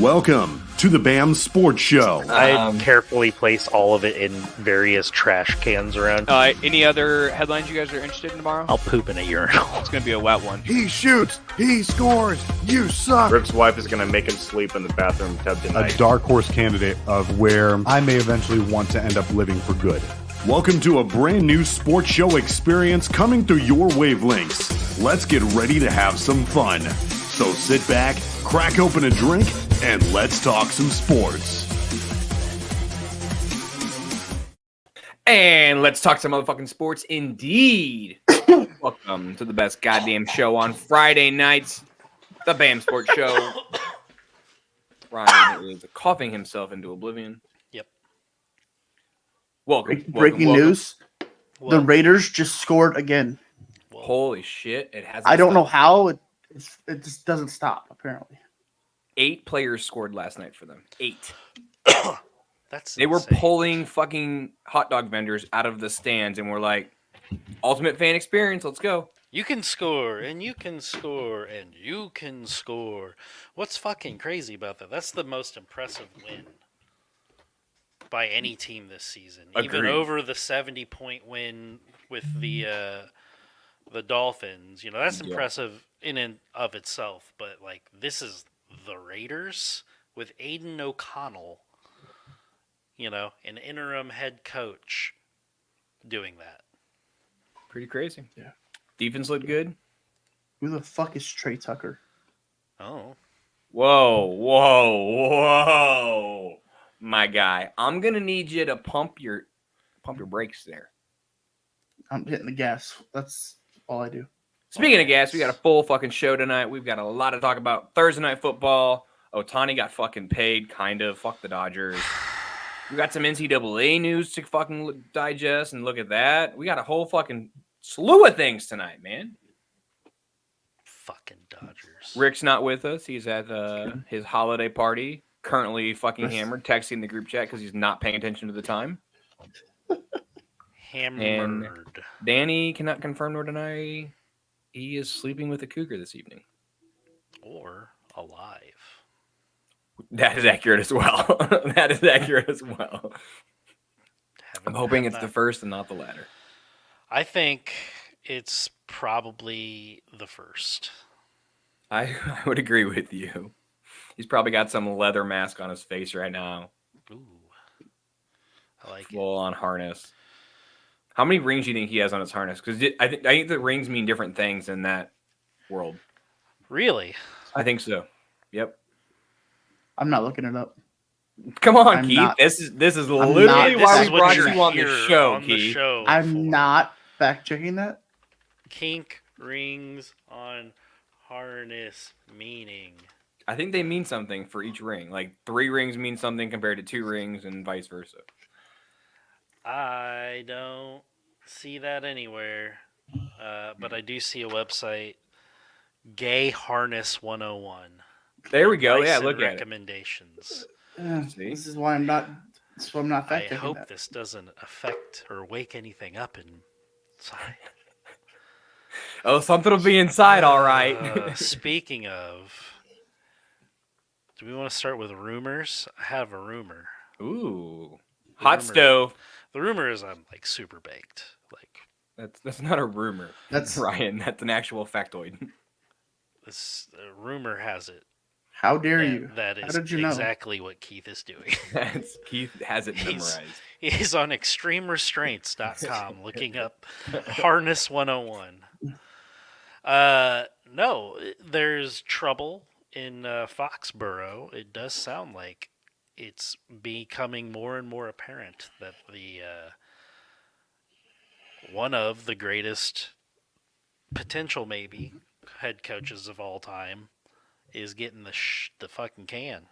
Welcome to the BAM Sports Show. I carefully place all of it in various trash cans around. Any other headlines you guys are interested in tomorrow? I'll poop in a urinal. It's going to be a wet one. He shoots, he scores, you suck. Rick's wife is going to make him sleep in the bathroom tub tonight. A dark horse candidate of where I may eventually want to end up living for good. Welcome to a brand new sports show experience coming through your wavelengths. Let's get ready to have some fun. So sit back, crack open a drink, and let's talk some sports. And let's talk some motherfucking sports indeed. Welcome to the best goddamn show on Friday nights, the BAM Sports Show. Ryan is coughing himself into oblivion. Yep. Welcome. Breaking news. The Raiders just scored again. Holy shit. It hasn't I don't know stopped. how. It just doesn't stop, apparently. 8 players scored last night for them. 8. That's They were insane. pulling fucking hot dog vendors out of the stands and were like, ultimate fan experience, let's go. You can score, and you can score, and you can score. What's fucking crazy about that? That's the most impressive win by any team this season. Even Agreed. over the 70-point win with the Dolphins. You know, that's impressive in and of itself. But, like, this is the Raiders with Aiden O'Connell, you know, an interim head coach doing that. Pretty crazy. Yeah. Defense looked good. Who the fuck is Trey Tucker? Oh. Whoa. My guy. I'm gonna need you to pump your brakes there. I'm hitting the gas. That's all I do. Speaking of gas, we got a full fucking show tonight. We've got a lot to talk about. Thursday night football. Ohtani got fucking paid, kind of. Fuck the Dodgers. We got some NCAA news to fucking digest and look at that. We got a whole fucking slew of things tonight, man. Fucking Dodgers. Rick's not with us. He's at his holiday party, currently fucking hammered, texting the group chat because he's not paying attention to the time. Hammered. Danny cannot confirm nor deny he is sleeping with a cougar this evening. Or alive. That is accurate as well. That is accurate as well. I'm hoping it's the first and not the latter. I think it's probably the first. I would agree with you. He's probably got some leather mask on his face right now. Ooh. I like it. Full on harness. How many rings do you think he has on his harness? Because I think the rings mean different things in that world. Really? I think so. Yep. I'm not looking it up. Come on, I'm Keith. not- This is I'm literally not- why this we is brought what you on the Here show, on the Keith. show I'm for not fact checking that. Kink rings on harness meaning. I think they mean something for each ring. Like 3 rings mean something compared to 2 rings and vice versa. I don't see that anywhere, but I do see a website, Gay Harness 101. There we go. Advice Yeah, and look at it. recommendations. See? This is why I'm not. That's why I'm not I fact checking hope that. this doesn't affect or wake anything up inside. Oh, something will be inside, all right. Speaking of, do we want to start with rumors? I have a rumor. Ooh. Hot rumor- stove. The rumor is I'm like super baked. Like That's not a rumor. That's Ryan. That's an actual factoid. this rumor has it. how dare that- you? That How is did you know? exactly what Keith is doing. Keith has it He's- memorized. He's on extremerestraints.com looking up Harness 101. No, there's trouble in Foxborough. It does sound like it's becoming more and more apparent that the one of the greatest potential maybe head coaches of all time is getting the fucking can.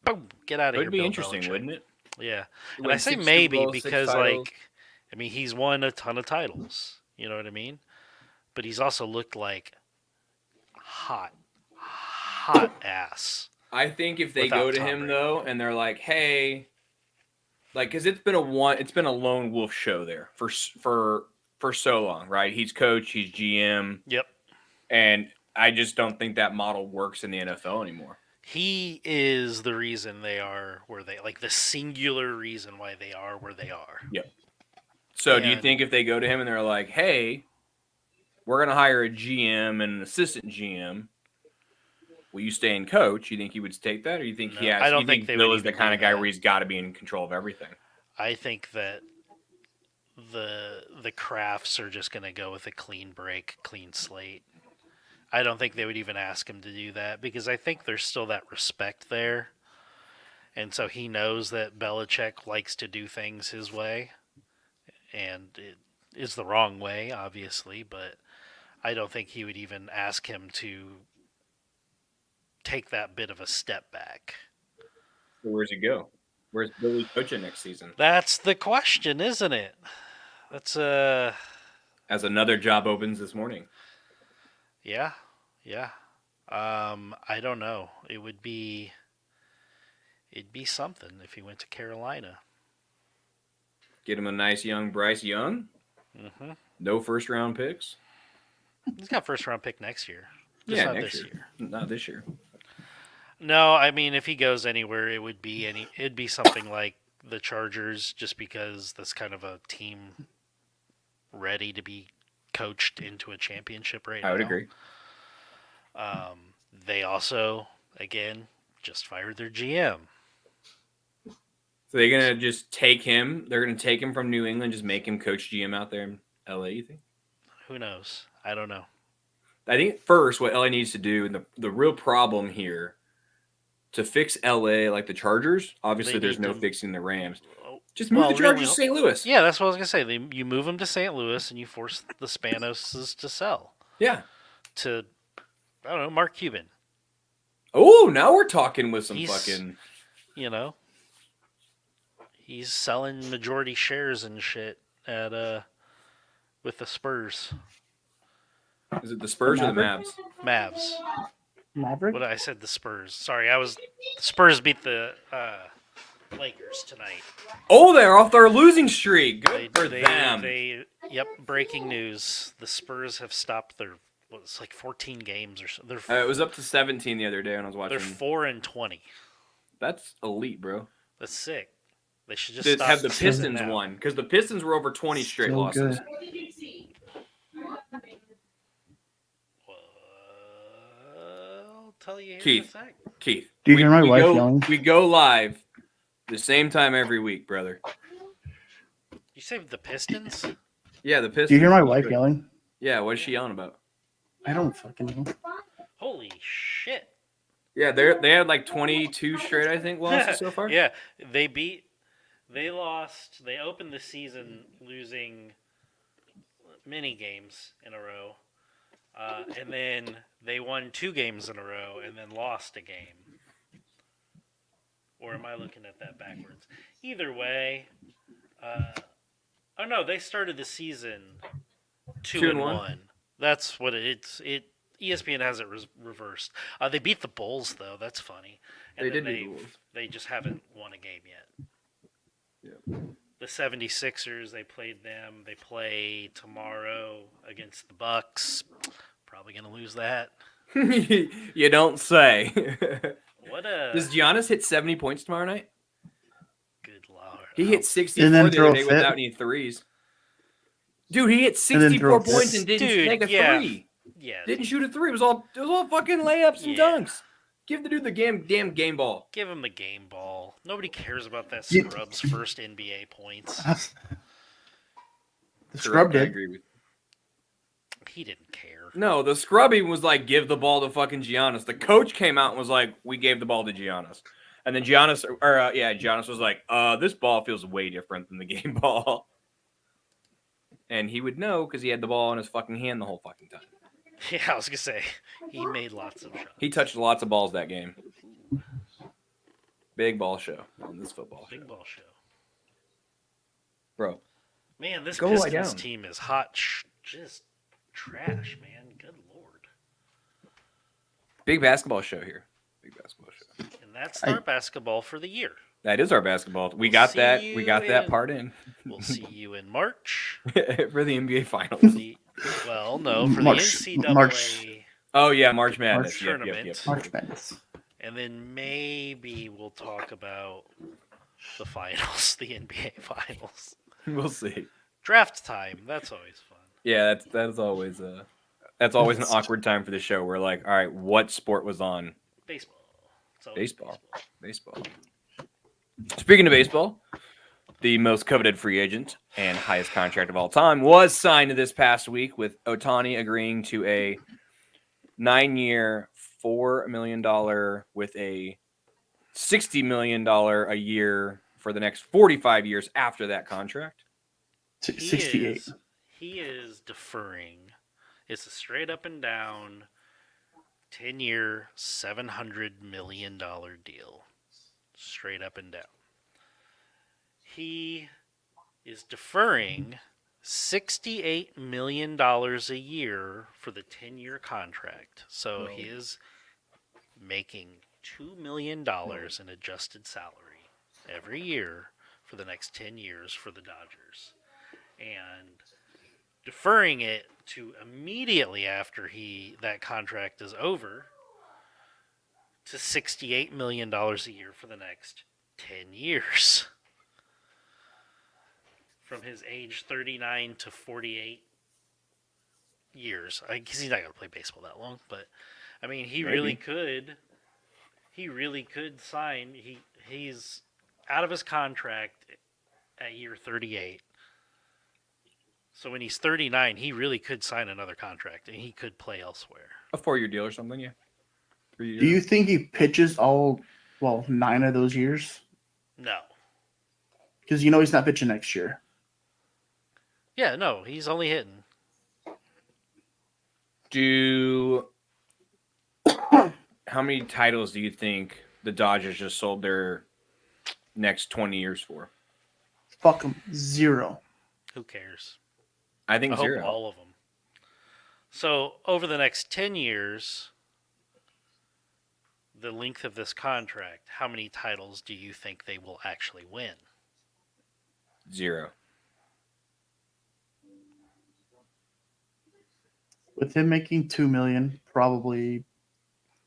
Boom! Get out of here. Would be Bill interesting, Belichick. wouldn't it? Yeah, and Win I say 6 Super maybe Bowls, 6 because, titles. like, I mean, he's won a ton of titles. You know what I mean? But he's also looked like hot ass. I think if they Without go to Tom him Brady. though, and they're like, "Hey," like, because it's been a lone wolf show there for so long, right? He's coach, he's GM, Yep. and I just don't think that model works in the NFL anymore. He is the reason they are where they like the singular reason why they are where they are. Yep. So do you And- think if they go to him and they're like, "Hey, we're gonna hire a GM and an assistant GM, will you stay and coach?" You think he would take that, or you think he No, has? I don't you think they Bill would is the even kind do of guy that. where he's got to be in control of everything. I think that the Crafts are just going to go with a clean break, clean slate. I don't think they would even ask him to do that because I think there's still that respect there. And so he knows that Belichick likes to do things his way. And it is the wrong way, obviously, but I don't think he would even ask him to take that bit of a step back. So where's he go? Where's Billy coaching next season? That's the question, isn't it? That's As another job opens this morning. yeah. I don't know. It'd be something if he went to Carolina. Get him a nice young Bryce Young. Mm-hmm. No first round picks. He's got first round pick next year. Just not next this year. Not this year. No, I mean if he goes anywhere, it'd be something like the Chargers, just because that's kind of a team ready to be coached into a championship right now. I would agree. They also, again, just fired their GM. So they're gonna just take him. They're gonna take him from New England, just make him coach GM out there in LA. You think? Who knows? I don't know. I think first what LA needs to do, and the real problem here, to fix LA like the Chargers. Obviously, They there's need no to- fixing the Rams. Just move the Chargers really- to St. Louis. Yeah, that's what I was gonna say. You move them to St. Louis and you force the Spanoses to sell Yeah. to, I don't know, Mark Cuban. Oh, now we're talking with some He's- fucking. You know, he's selling majority shares and shit at with the Spurs, Is it the Spurs or the Mavs? Mavs. Maverick? What I said, the Spurs. Sorry, the Spurs beat the Lakers tonight. Oh, they're off their losing streak. Good for them. Yep. Breaking news: the Spurs have stopped their it's like 14 games or so. It was up to 17 the other day when I was watching. They're 4-20. That's elite, bro. That's sick. They should just To stop have the season Pistons now. won because the Pistons were over 20 straight Still losses. good. I'll tell you here Keith. in a sec. Keith, Do you hear my wife go, yelling? we go live the same time every week, brother. You say the Pistons? Yeah, the Pistons. Do you hear my wife yelling? Yeah, what is she yelling about? I don't fucking know. Holy shit! Yeah, they had like 22 straight, I think, losses so far. Yeah, they lost. They opened the season losing many games in a row, and then they won 2 games in a row, and then lost a game. Or am I looking at that backwards? Either way, oh no, they started the season 2-1. That's what it's. ESPN has it reversed. They beat the Bulls though. That's funny. And They then did beat the Wolves. They just haven't won a game yet. Yeah. The 76ers, they played them. They play tomorrow against the Bucks. Probably gonna lose that. You don't say. What a Does Giannis hit 70 points tomorrow night? good lord. He hit 64 And then the throw other a day fit. without any threes. Dude, he hit And then 64 throw a fit. points and didn't Dude, take a yeah. three. Yeah. Didn't shoot a three. It was all fucking layups and Yeah. dunks. Give the dude the damn game ball. Give him the game ball. Nobody cares about that You- scrub's first NBA points. The scrub I did. agree with. He didn't care. No, the scrubby was like, give the ball to fucking Giannis. The coach came out and was like, we gave the ball to Giannis. And then Giannis was like, this ball feels way different than the game ball. And he would know because he had the ball in his fucking hand the whole fucking time. Yeah, I was gonna say he made lots of shots. He touched lots of balls that game. Big ball show on this football show. Big ball show. Bro, Man, this Go lie Pistons down. team is hot. Just trash, man. Good lord. big basketball show here. Big basketball show. And that's our basketball for the year. That is our basketball. We We'll got see that. you We got that in- part in We'll see you in March. for the NBA Finals. Well, no, for March- the NCAA March. Oh yeah, March Madness. Yep, tournament. March Madness. And then maybe we'll talk about the finals, the NBA finals. We'll see. Draft time. That's always fun. Yeah, that's always an awkward time for the show. We're like, all right, what sport was on? Baseball. It's always Baseball. Speaking of baseball, the most coveted free agent and highest contract of all time was signed this past week, with Ohtani agreeing to a 9-year, $4 million with a $60 million a year for the next 45 years after that contract. 68. He is deferring. It's a straight up and down 10-year, $700 million deal. Straight up and down. He is deferring $68 million a year for the 10-year contract. So he is making $2 million in adjusted salary every year for the next 10 years for the Dodgers. And deferring it to immediately after that contract is over to $68 million a year for the next 10 years. From his age 39 to 48 years. I guess he's not going to play baseball that long, but I mean, he really could sign. He's out of his contract at year 38. So when he's 39, he really could sign another contract and he could play elsewhere. A 4-year deal or something, yeah. 3 years. Do you think he pitches 9 of those years? No. Because he's not pitching next year. Yeah, no, he's only hitting. How many titles do you think the Dodgers just sold their next 20 years for? Fuck him. 0. Who cares? I think I hope 0. all of them. So over the next 10 years, the length of this contract, how many titles do you think they will actually win? 0. With him making $2 million, probably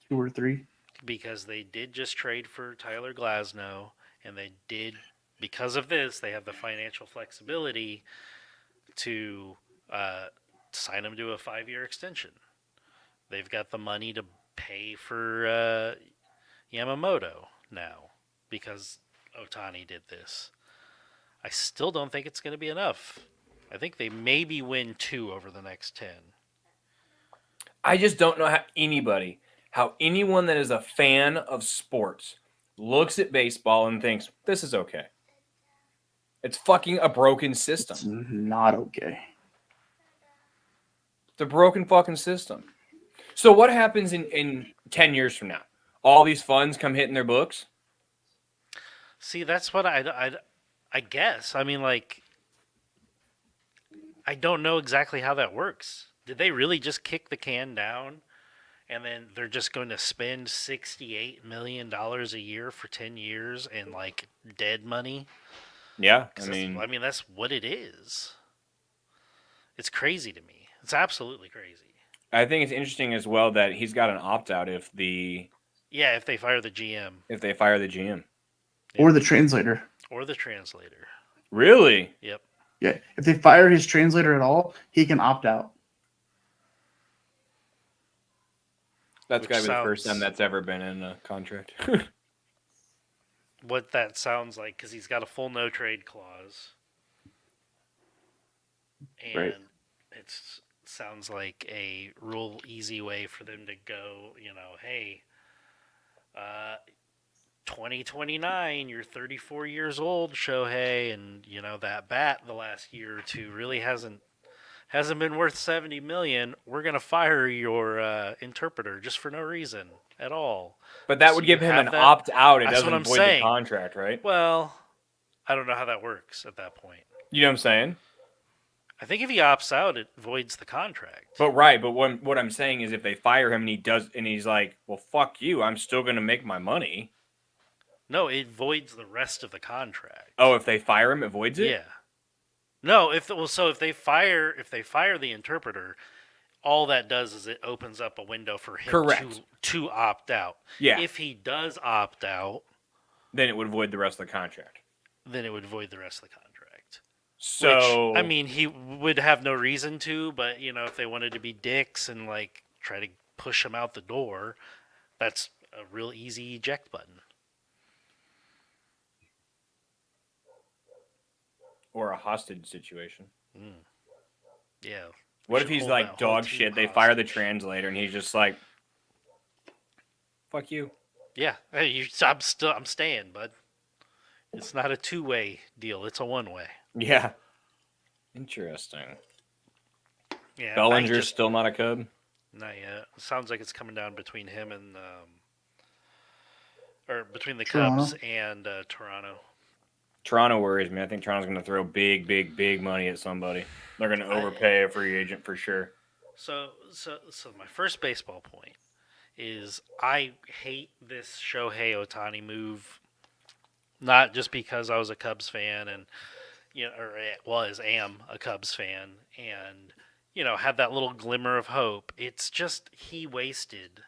2 or 3. Because they did just trade for Tyler Glasnow, and they did, because of this, they have the financial flexibility to sign him to a 5-year extension. They've got the money to pay for Yamamoto now because Ohtani did this. I still don't think it's going to be enough. I think they maybe win 2 over the next 10. I just don't know how anyone that is a fan of sports looks at baseball and thinks, this is okay. It's fucking a broken system. It's not okay. It's a broken fucking system. So what happens in 10 years from now? All these funds come hitting their books? See, that's what I guess. I mean, like, I don't know exactly how that works. Did they really just kick the can down and then they're just going to spend $68 million a year for 10 years in, like, dead money? Yeah, I mean, that's what it is. It's crazy to me. It's absolutely crazy. I think it's interesting as well that he's got an opt-out if they fire the GM. If they fire the GM. Or the translator. Or the translator. Really? Yep. Yeah. If they fire his translator at all, he can opt out. That's got to be the first time that's ever been in a contract. What that sounds like, because he's got a full no-trade clause. And Right. it sounds like a real easy way for them to go, hey, 2029, you're 34 years old, Shohei, and, that bat the last year or two really hasn't been worth $70 million. We're going to fire your interpreter just for no reason at all. But that would give him an opt-out. It That's what doesn't I'm void saying. the contract, right? Well, I don't know how that works at that point. You know what I'm saying? I think if he opts out, it voids the contract. But what I'm saying is if they fire him and he's like, well, fuck you, I'm still going to make my money. No, it voids the rest of the contract. Oh, if they fire him, it voids it? Yeah. No, if they fire the interpreter, all that does is it opens up a window for him Correct. to opt out. Yeah. If he does opt out, Then it would void the rest of the contract. then it would void the rest of the contract. So Which, I mean, he would have no reason to, but if they wanted to be dicks and like try to push him out the door, that's a real easy eject button. or a hostage situation. Yeah. What if he's like dog shit? They fire the translator, and he's just like, "Fuck you." Yeah, hey, I'm staying, bud. It's not a two-way deal; it's a one-way. Yeah. Interesting. Yeah, Bellinger's still not a Cub. Not yet. It sounds like it's coming down between him and or between the Toronto. Cubs and Toronto. Toronto worries me. I think Toronto's going to throw big money at somebody. They're going to overpay a free agent for sure. So my first baseball point is I hate this Shohei Ohtani move. Not just because I was a Cubs fan and am a Cubs fan and had that little glimmer of hope. It's just he wasted.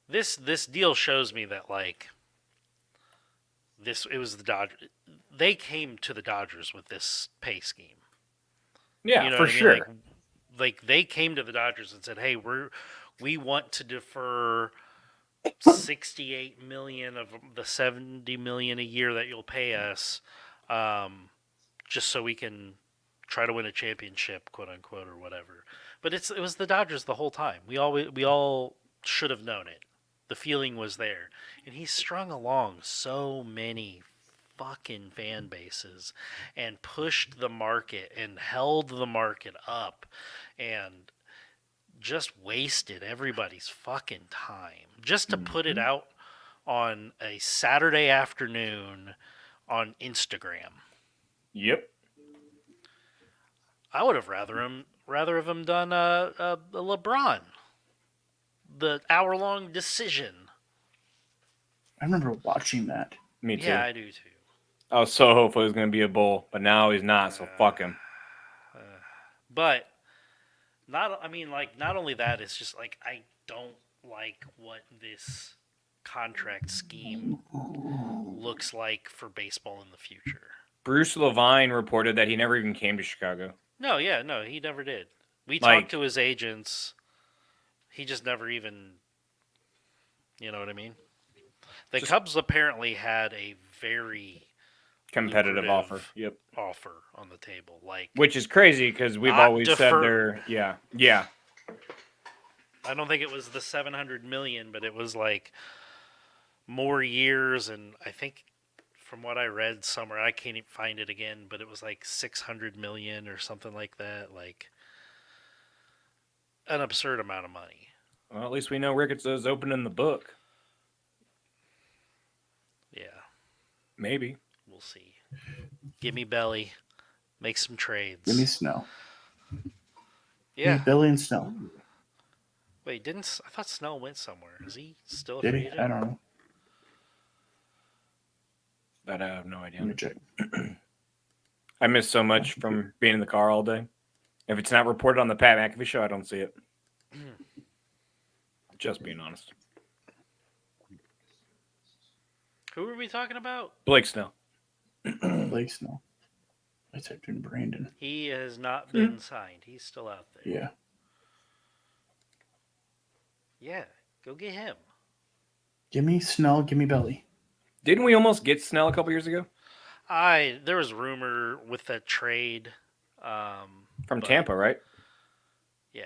This deal shows me that it was the Dodgers. They came to the Dodgers with this pay scheme. Yeah, for sure. Like they came to the Dodgers and said, "Hey, we want to defer $68 million of the $70 million a year that you'll pay us, just so we can try to win a championship, quote unquote, or whatever." But it was the Dodgers the whole time. We all should have known it. The feeling was there, and he strung along so many fucking fan bases and pushed the market and held the market up and just wasted everybody's fucking time just to put it out on a Saturday afternoon on Instagram. Yep. I would have rather have him done a LeBron, the hour-long decision. I remember watching that. Me too. Yeah, I do too. I was so hopeful it was going to be a bull, but now he's not, so fuck him. But not only that, it's just like I don't like what this contract scheme looks like for baseball in the future. Bruce Levine reported that he never even came to Chicago. No, he never did. We talked to his agents. He just never even, you know what I mean? The Cubs apparently had a very competitive offer. Yep. Offer on the table, which is crazy because we've always said they're yeah. I don't think it was the $700 million, but it was like more years, and I think from what I read somewhere, I can't even find it again, but it was like $600 million or something like that, like an absurd amount of money. Well, at least we know Ricketts is opening the book. Yeah. Maybe. We'll see. Give me Belly. Make some trades. Give me Snow. Yeah. Give me Billy and Snow. Wait, I thought Snell went somewhere. Is he still a Did free he? agent? I don't know. But I have no idea. Let me check. I miss so much from being in the car all day. If it's not reported on the Pat McAfee show, I don't see it. Just being honest. Who are we talking about? Blake Snell. Blake Snow. I typed in Brandon. He has not been signed. He's still out there. Yeah. Yeah, go get him. Give me Snell. Give me Belly. Didn't we almost get Snell a couple years ago? There was rumor with that trade. From Tampa, right? Yeah.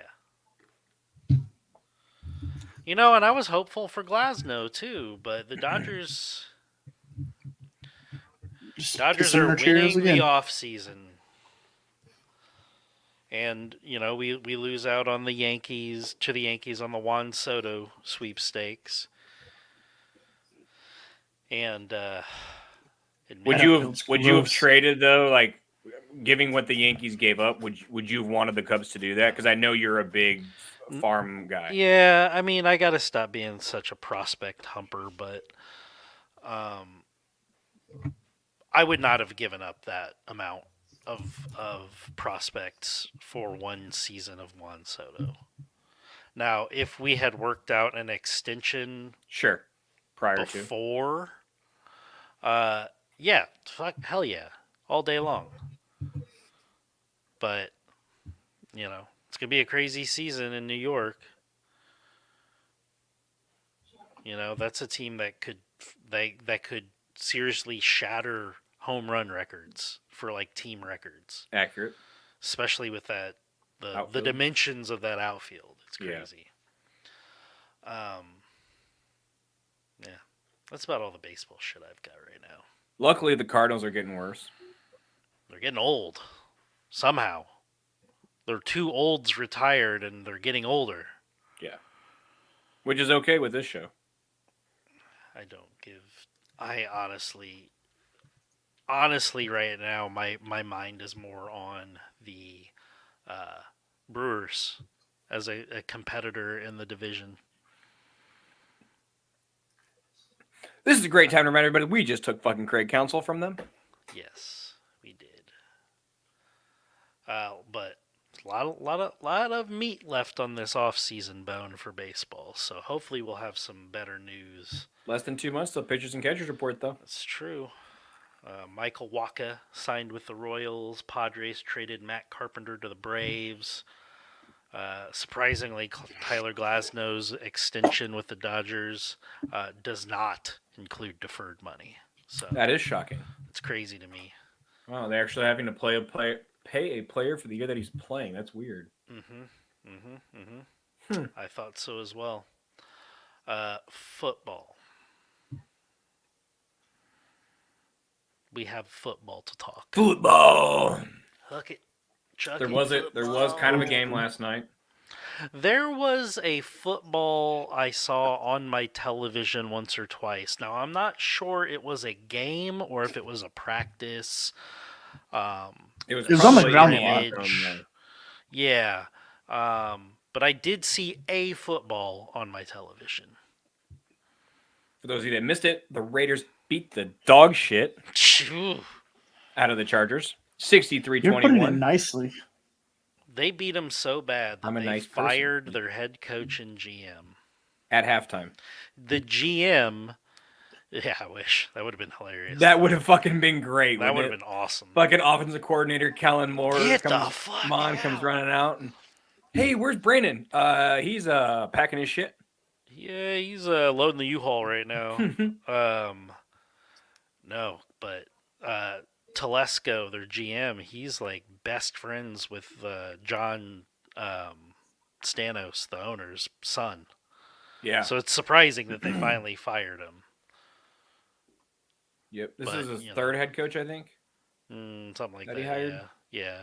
And I was hopeful for Glasnow too, but the Dodgers are winning the offseason. And, we lose out on the Yankees on the Juan Soto sweepstakes. And would you have traded though, like giving what the Yankees gave up? Would you have wanted the Cubs to do that? Because I know you're a big farm guy. Yeah, I mean, I got to stop being such a prospect humper, but I would not have given up that amount of prospects for one season of Juan Soto. Now, if we had worked out an extension Sure. Prior to. before, yeah, hell yeah, all day long. But it's gonna be a crazy season in New York. That's a team that could seriously shatter home run records for like team records, Accurate. especially with the Outfield. dimensions of that outfield. It's Yeah. crazy. Yeah, that's about all the baseball shit I've got right now. Luckily, the Cardinals are getting worse. They're getting old. Somehow, their two olds retired and they're getting older. Yeah. Which is okay with this show. I honestly right now my mind is more on the Brewers as a competitor in the division. This is a great time to remind everybody we just took fucking Craig Counsell from them. Yes, we did. But lot of meat left on this off-season bone for baseball. So hopefully we'll have some better news. Less than 2 months till pitchers and catchers report, though. That's true. Michael Wacha signed with the Royals. Padres traded Matt Carpenter to the Braves. Surprisingly, Tyler Glasnow's extension with the Dodgers does not include deferred money. So That is shocking. it's crazy to me. Wow, they're actually having to pay a player for the year that he's playing. That's weird. I thought so as well. Football. We have football to talk. Football. Hook it. Chuck There it, was kind of a football. game last night. There was a football I saw on my television once or twice. Now, I'm not sure it was a game or if it was a practice. It was on the probably ground a in lot. Yeah. But I did see a football on my television. For those of you that missed it, the Raiders beat the dog shit Phew. out of the Chargers. You're putting it 63-21. nicely. They beat them so bad that I'm a they nice person. fired their head coach and GM. At halftime. The GM, yeah, I wish. That would have been hilarious. That would have fucking been great. That would wouldn't have it? been awesome. Fucking offensive coordinator Kellen Moore Get the comes, fuck comes out. running out. And, hey, where's Brandon? He's packing his shit. Yeah, he's loading the U-Haul right now. No, but Telesco, their GM, he's like best friends with John Stanos, the owner's son. Yeah. So it's surprising that they finally fired him. Yep. This But, is his you know. third head coach, I think. Something like That that. he hired? Yeah.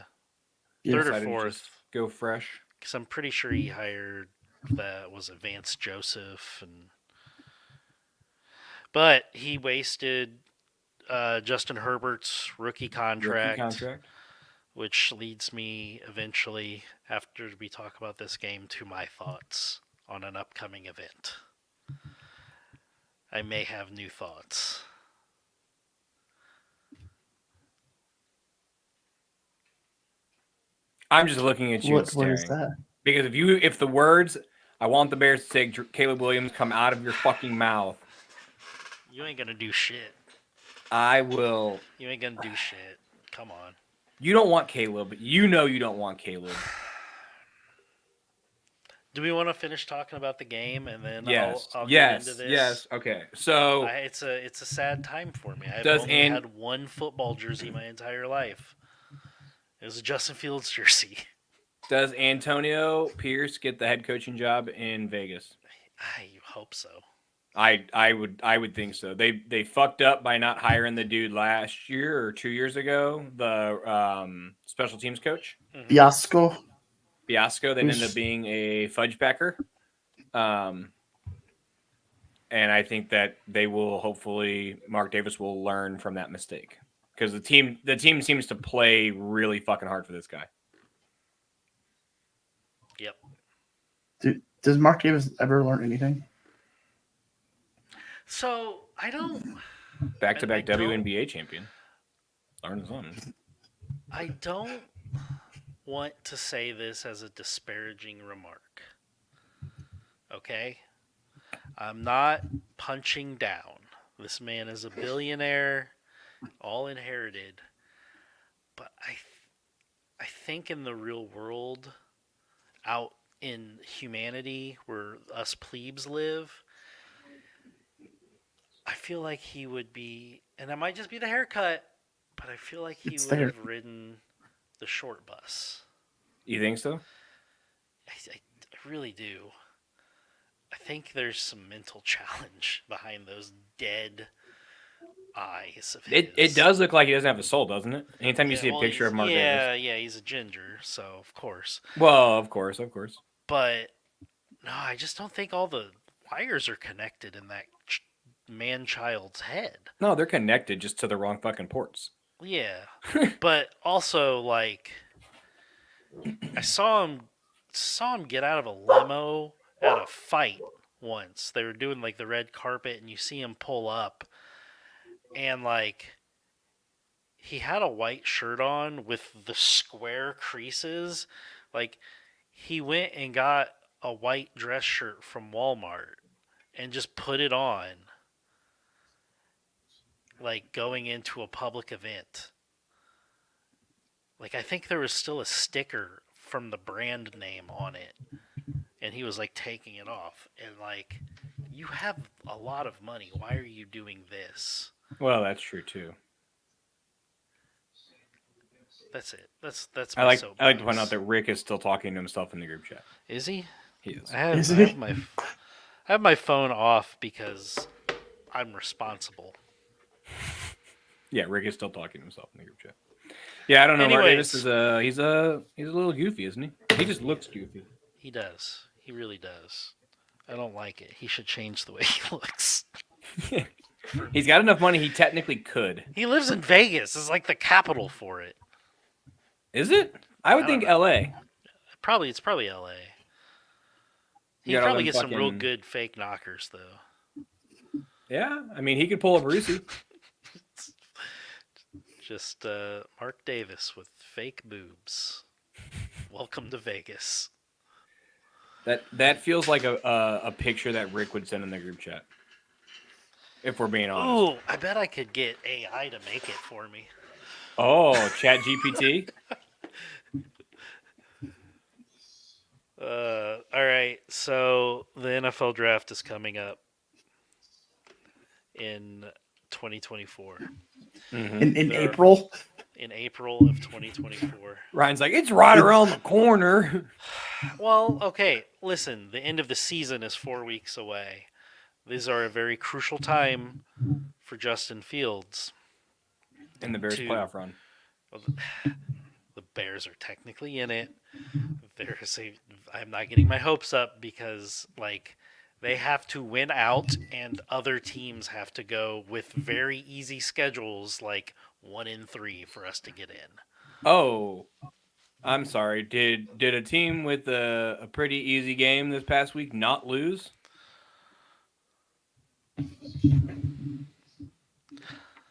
Yes. Third or Decided to fourth. just go fresh. Because I'm pretty sure he hired Vance Joseph, but he wasted Justin Herbert's rookie contract, which leads me eventually, after we talk about this game, to my thoughts on an upcoming event. I may have new thoughts. I'm just looking at you and What is staring. that? Because if the words "I want the Bears to take Caleb Williams" come out of your fucking mouth, You ain't gonna do shit. I will. You ain't gonna do shit. Come on. You don't want Caleb, but you know you don't want Caleb. Do we want to finish talking about the game and then Yes. I'll yes. get into this? Yes. Okay. So It's a sad time for me. I've Does only had one football jersey my entire life. It was a Justin Fields jersey. does Antonio Pierce get the head coaching job in Vegas? I hope so. I would think so. They fucked up by not hiring the dude last year or 2 years ago, the special teams coach. Fiasco. Fiasco. That ended up being a fudge packer. And I think that they will hopefully Mark Davis will learn from that mistake. Because the team seems to play really fucking hard for this guy. Yep. Does Mark Davis ever learn anything? So I don't. Back-to-back I don't- WNBA champion. Learn something. I don't want to say this as a disparaging remark. Okay? I'm not punching down. This man is a billionaire, all inherited. But I think in the real world, out in humanity where us plebes live, I feel like he would be, and it might just be the haircut, but I feel like he It's would there. have ridden the short bus. You think so? I really do. I think there's some mental challenge behind those dead eyes of his. It does look like he doesn't have a soul, doesn't it? Anytime you Yeah, see a well, picture of Mark yeah, Davis. yeah, he's a ginger, so of course. Well, of course. But no, I just don't think all the wires are connected in that man-child's head. No, they're connected just to the wrong fucking ports. Yeah, but also like I saw him get out of a limo at a fight once. They were doing like the red carpet, and you see him pull up, and like he had a white shirt on with the square creases. Like he went and got a white dress shirt from Walmart and just put it on, like going into a public event. Like I think there was still a sticker from the brand name on it, and he was like taking it off. And like, you have a lot of money. Why are you doing this? Well, that's true too. That's it. That's I my like soapbox. to point out that Rick is still talking to himself in the group chat. Is he? He is. I Is he? have my phone off because I'm responsible. Yeah, Rick is still talking to himself in the group chat. Yeah, I don't know. Mark Anyways. Davis is he's a little goofy, isn't he? He just looks goofy. He does. He really does. I don't like it. He should change the way he looks. He's got enough money. He technically could. He lives in Vegas. It's like the capital for it. Is it? I would I think don't know. L.A. It's probably L.A. He You got all probably them gets some real fucking- good fake knockers though. Yeah, I mean he could pull a Brucey. Just Mark Davis with fake boobs. Welcome to Vegas. That feels like a picture that Rick would send in the group chat. If we're being honest. Ooh, I bet I could get AI to make it for me. Oh, Chat GPT. All right, so the NFL draft is coming up in 2024. In There- April. In April of 2024. Ryan's like, it's right around the corner. Well, okay, listen, the end of the season is 4 weeks away. These are a very crucial time for Justin Fields. In the Bears To- playoff run. The Bears are technically in it. I'm not getting my hopes up because, like, they have to win out and other teams have to go with very easy schedules, like 1-3 for us to get in. Oh, I'm sorry. Did a team with a pretty easy game this past week not lose?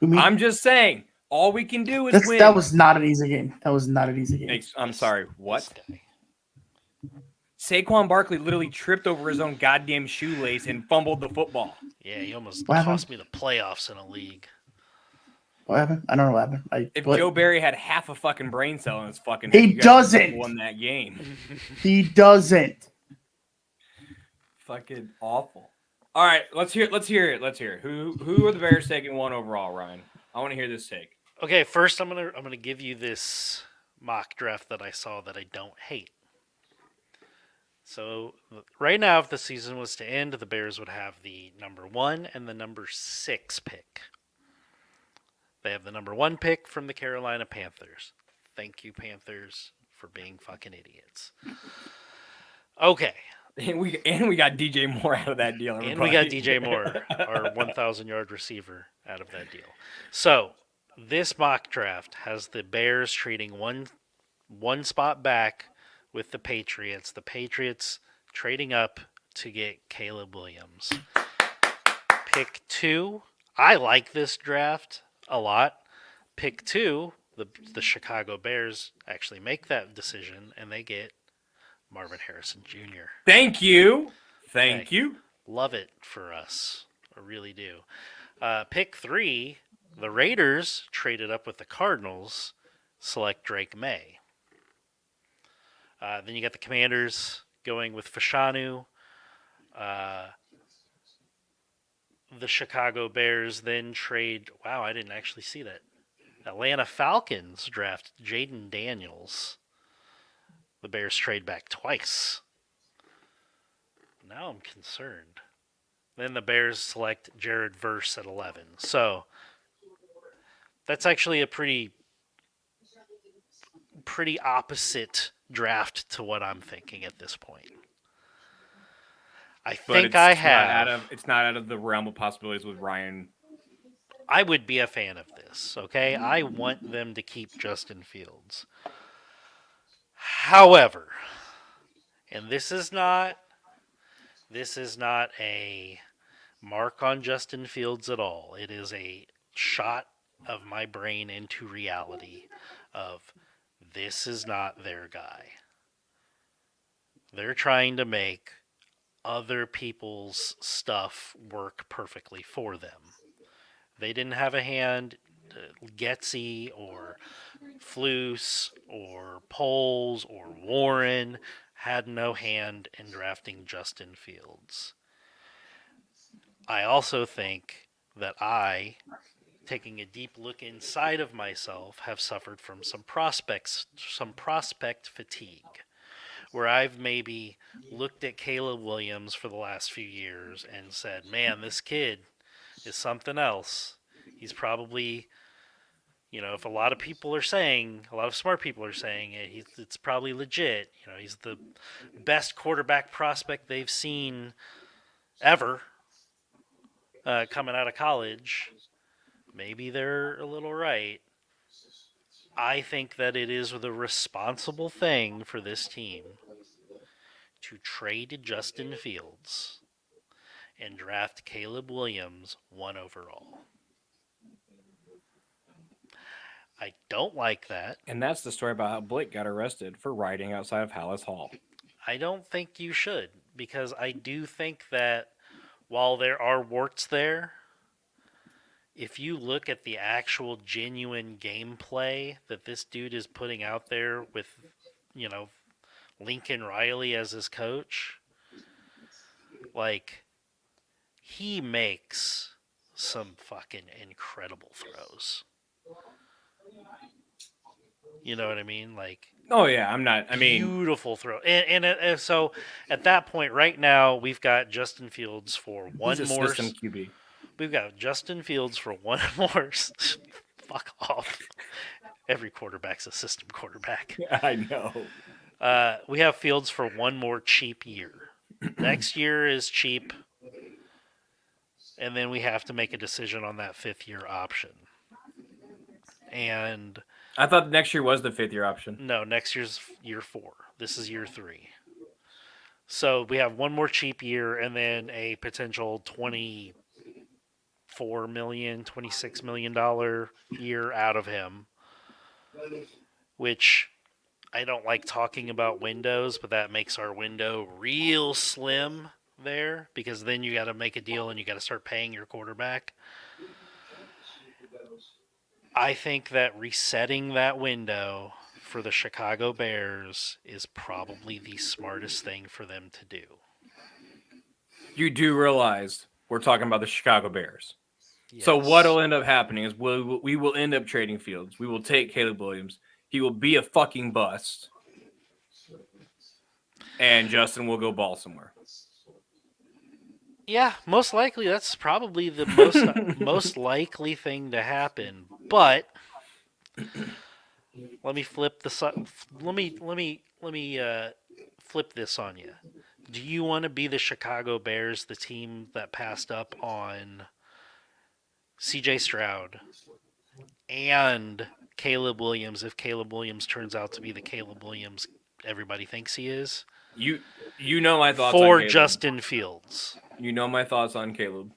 I'm just saying. All we can do is win. That was not an easy game. That was not an easy game. I'm sorry. What? This guy. Saquon Barkley literally tripped over his own goddamn shoelace and fumbled the football. Yeah, he almost What cost me the playoffs in a league. What happened? I don't know what happened. If Joe Barry had half a fucking brain cell in his fucking He head, you guys doesn't. won that game. He doesn't. Fucking awful. All right, let's hear it. Who are the Bears taking one overall, Ryan? I want to hear this take. Okay, first I'm gonna give you this mock draft that I saw that I don't hate. So right now, if the season was to end, the Bears would have the number 1 and the number 6 pick. They have the number 1 pick from the Carolina Panthers. Thank you, Panthers, for being fucking idiots. Okay. And we got DJ Moore out of that deal. And we got DJ Moore, our 1,000-yard receiver, out of that deal. So this mock draft has the Bears trading one spot back with the Patriots. The Patriots trading up to get Caleb Williams. Pick 2. I like this draft a lot. Pick 2 the Chicago Bears actually make that decision, and they get Marvin Harrison Jr. Thank you. Hey. Thank you. Love it for us. I really do. Pick 3, the Raiders traded up with the Cardinals, select Drake May. Then you got the Commanders going with Fashanu. The Chicago Bears then trade. Wow, I didn't actually see that. Atlanta Falcons draft Jaden Daniels. The Bears trade back twice. Now I'm concerned. Then the Bears select Jared Verse at 11. So that's actually a pretty opposite draft to what I'm thinking at this point. I But think it's I not have. it's not out of the realm of possibilities with Ryan. I would be a fan of this, okay? I want them to keep Justin Fields. However, and this is not a mark on Justin Fields at all. It is a shot of my brain into reality of this is not their guy. They're trying to make other people's stuff work perfectly for them. They didn't have a hand, Getsy or Flus or Poles or Warren had no hand in drafting Justin Fields. I also think that I, taking a deep look inside of myself, have suffered from some prospect fatigue, where I've maybe looked at Caleb Williams for the last few years and said, man, this kid is something else. He's probably, if a lot of smart people are saying it, it's probably legit. He's the best quarterback prospect they've seen ever coming out of college. Maybe they're a little right. I think that it is the responsible thing for this team to trade Justin Fields and draft Caleb Williams 1 overall. I don't like that. And that's the story about how Blake got arrested for riding outside of Hallis Hall. I don't think you should, because I do think that while there are warts there, if you look at the actual genuine gameplay that this dude is putting out there with, Lincoln Riley as his coach, he makes some fucking incredible throws. You know what I mean? Oh yeah, Beautiful throw. And so at that point right now, we've got Justin Fields for one more system QB. We've got Justin Fields for one more. Fuck off. Every quarterback's a system quarterback. I know. We have Fields for one more cheap year. Next year is cheap. And then we have to make a decision on that 5th-year option. And I thought next year was the 5th-year option. No, next year's year 4. This is year 3. So we have one more cheap year and then a potential $24 million, $26 million year out of him, which I don't like talking about windows, but that makes our window real slim there, because then you got to make a deal and you got to start paying your quarterback. I think that resetting that window for the Chicago Bears is probably the smartest thing for them to do. You do realize we're talking about the Chicago Bears. Yes. So what'll end up happening is we will end up trading Fields. We will take Caleb Williams. He will be a fucking bust. And Justin will go ball somewhere. Yeah, most likely that's probably the most likely thing to happen. But let me flip this. Let me flip this on you. Do you want to be the Chicago Bears, the team that passed up on C.J. Stroud and Caleb Williams, if Caleb Williams turns out to be the Caleb Williams everybody thinks he is? You know my thoughts for on Caleb. Justin Fields. You know my thoughts on Caleb.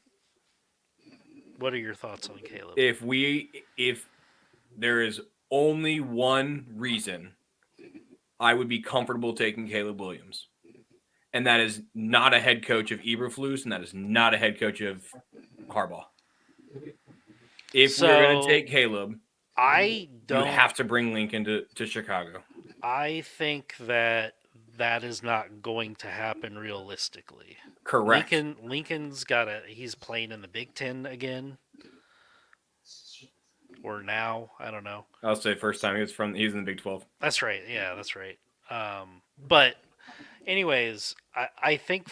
What are your thoughts on Caleb? If there is only one reason I would be comfortable taking Caleb Williams. And that is not a head coach of Eberflus, and that is not a head coach of Harbaugh. If we're going to take Caleb, I you have to bring Lincoln to Chicago. I think that is not going to happen realistically. Correct. Lincoln's he's playing in the Big Ten again. Or now, I don't know. I'll say first time he's in the Big 12. That's right. Yeah, that's right. But anyways, I think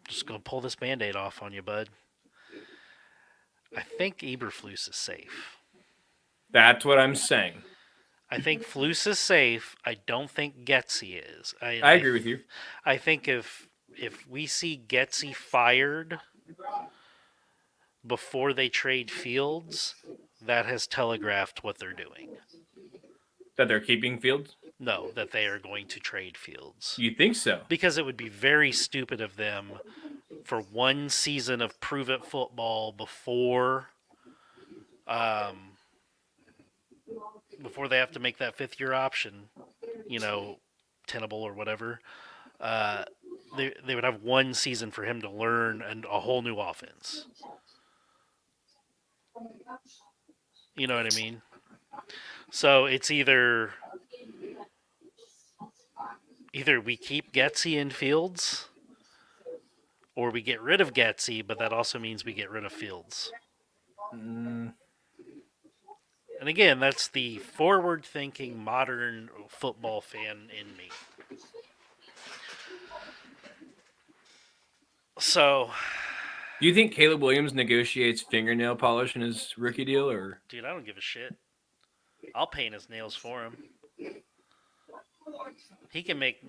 just gonna pull this Band-Aid off on you, bud. I think Eberflus is safe. That's what I'm saying. I think Flus is safe. I don't think Getsy is. I agree with you. I think if we see Getsy fired before they trade Fields, that has telegraphed what they're doing. That they're keeping Fields? No, that they are going to trade Fields. You think so? Because it would be very stupid of them for one season of prove-it football before they have to make that fifth-year option, tenable or whatever. They would have one season for him to learn and a whole new offense. You know what I mean? So it's either we keep Getsy in Fields, or we get rid of Getsy, but that also means we get rid of Fields. And again, that's the forward-thinking, modern football fan in me. So, do you think Caleb Williams negotiates fingernail polish in his rookie deal, or? Dude, I don't give a shit. I'll paint his nails for him. He can make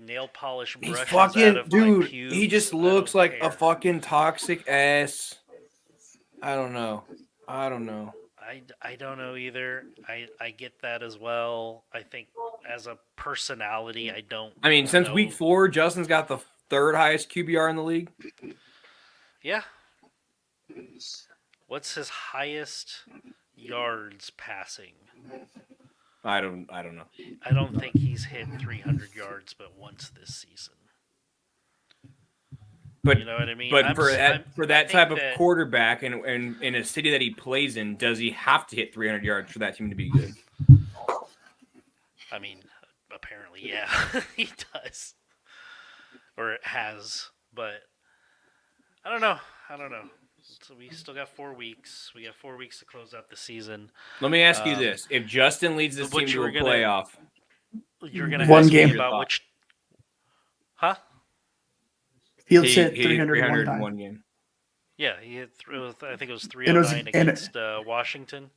nail polish brushes out of my pubes. He just looks like a fucking toxic ass. I don't know. I don't know either. I get that as well. I think as a personality, I don't. I mean, since week 4, Justin's got the third highest QBR in the league. Yeah. What's his highest yards passing? I don't know. I don't think he's hit 300 yards but once this season. But you know what I mean? But for that type of quarterback and in a city that he plays in, does he have to hit 300 yards for that team to be good? I mean, apparently, yeah, he does. Or it has, but I don't know. So we still got 4 weeks. We got 4 weeks to close out the season. Let me ask you this: if Justin leads this team to a playoff, you're going to ask me about which? Huh? Fields hit 300 in one game. Yeah, he hit. I think it was 309 against Washington.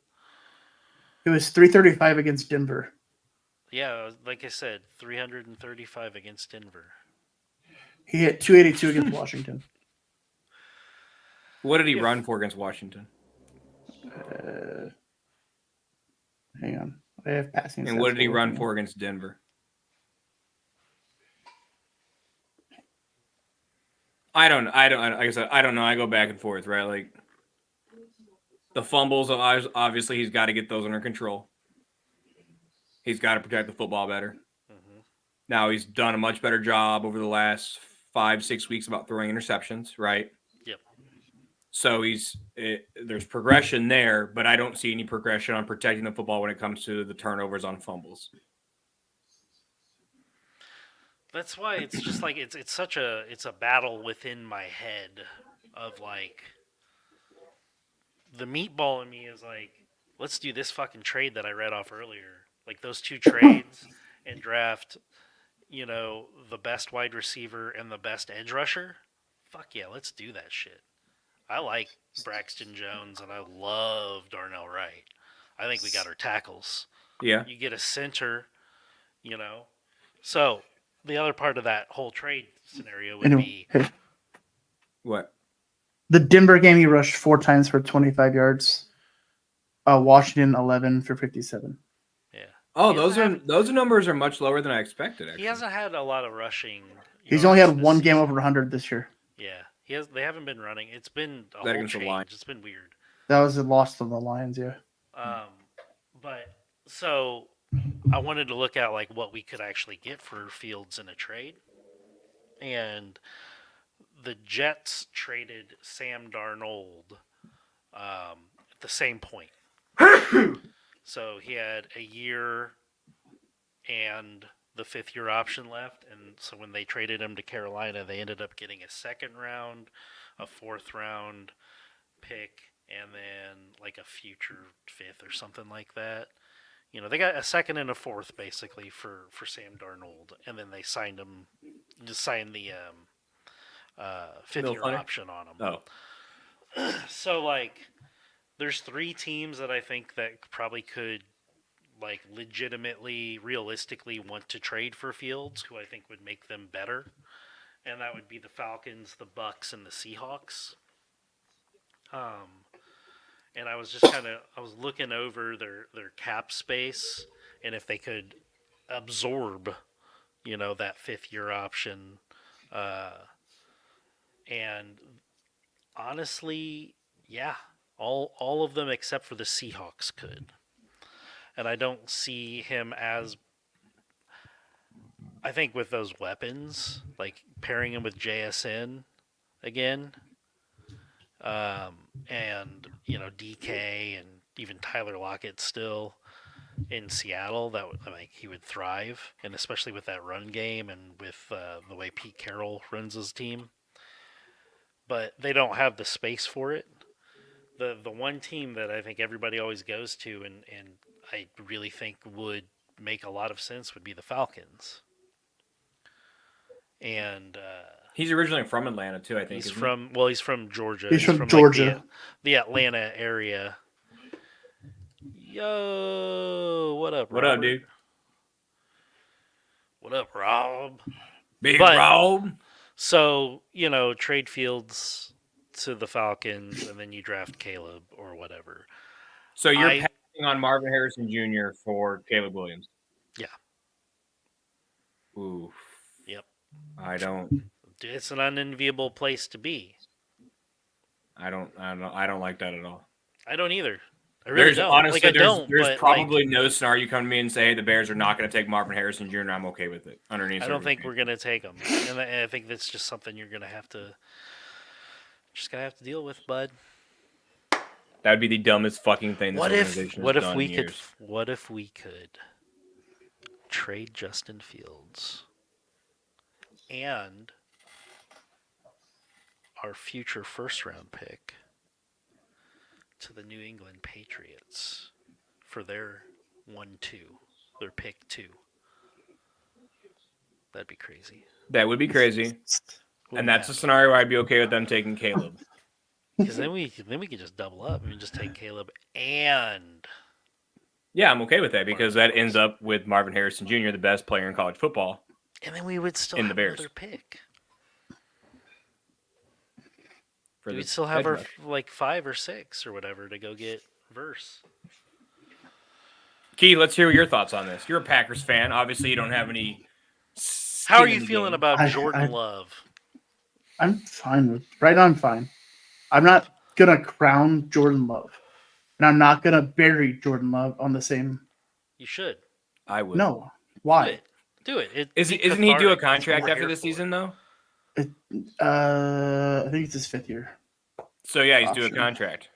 It was 335 against Denver. Yeah, like I said, 335 against Denver. He hit 282 against Washington. What did he run for against Washington? Hang on. I have passing. And what did he run for against Denver? I don't. Like I said, I don't know. I go back and forth, right? Like the fumbles, obviously, he's got to get those under control. He's got to protect the football better. Mm-hmm. Now he's done a much better job over the last 5-6 weeks about throwing interceptions, right? Yep. So there's progression there, but I don't see any progression on protecting the football when it comes to the turnovers on fumbles. That's why it's just like it's a battle within my head of like the meatball in me is like, let's do this fucking trade that I read off earlier. Like those 2 trades and draft, the best wide receiver and the best edge rusher. Fuck yeah, let's do that shit. I like Braxton Jones and I love Darnell Wright. I think we got our tackles. Yeah. You get a center, So the other part of that whole trade scenario would be what? The Denver game, he rushed 4 times for 25 yards. Washington 11 for 57. Yeah. Oh, those numbers are much lower than I expected. Actually, he hasn't had a lot of rushing. He's only had one game over 100 this year. Yeah, they haven't been running. It's been a that whole change. change. It's been weird. That was a loss to the Lions, yeah. But so I wanted to look at like what we could actually get for Fields in a trade, and the Jets traded Sam Darnold at the same point. So he had a year and the 5th-year option left, and so when they traded him to Carolina, they ended up getting a 2nd round, a 4th round pick, and then like a future 5th or something like that. You know, they got a 2nd and a 4th basically for Sam Darnold, and then they signed him, just signed the 5th-year option on him. Oh, So like, there's 3 teams that I think that probably could like legitimately, realistically want to trade for Fields, who I think would make them better, and that would be the Falcons, the Bucks, and the Seahawks. And I was just I was looking over their cap space, and if they could absorb, you know, that 5th-year option, and honestly, yeah, all of them except for the Seahawks could. And I don't see him as. I think with those weapons, like pairing him with JSN again, and you know DK and even Tyler Lockett still in Seattle, that would, like, he would thrive, and especially with that run game and with the way Pete Carroll runs his team. But they don't have the space for it. The one team that I think everybody always goes to, and I really think would make a lot of sense, would be the Falcons. And he's originally from Atlanta too. I think he's from Georgia. He's from Georgia, like, the Atlanta area. Yo, what up, What Robert? up, dude? What up, Rob? Big Rob. So, you know, trade Fields to the Falcons, and then you draft Caleb or whatever. So you're passing on Marvin Harrison Jr. for Caleb Williams? Yeah. Ooh. Yep. I don't. It's an unenviable place to be. I don't like that at all. I don't either. I really don't. Honestly, like, there's probably no scenario you come to me and say, hey, the Bears are not going to take Marvin Harrison Jr. I'm okay with it. Underneath, I don't think we're going to take him, and I think that's just something you're going to have to deal with, bud. That would be the dumbest fucking thing this organization has done in years. What if we could trade Justin Fields and our future 1st-round pick to the New England Patriots for their 1-2, their pick 2? That'd be crazy. That would be crazy. And that's a scenario where I'd be okay with them taking Caleb. Because then we could just double up and just take Caleb and. Yeah, I'm okay with that because that ends up with Marvin Harrison Jr., the best player in college football. And then we would still have the Bears. Another pick. We'd still have our like 5 or 6 or whatever to go get Verse. Key, let's hear your thoughts on this. You're a Packers fan. Obviously, you don't have any. How are you feeling about Jordan Love? I'm fine with. Right now, I'm fine. I'm not gonna crown Jordan Love, and I'm not gonna bury Jordan Love on the same. You should. I would. No. Why? Do it. Isn't he due a contract after this season though? I think it's his 5th year. So yeah, he's due a contract.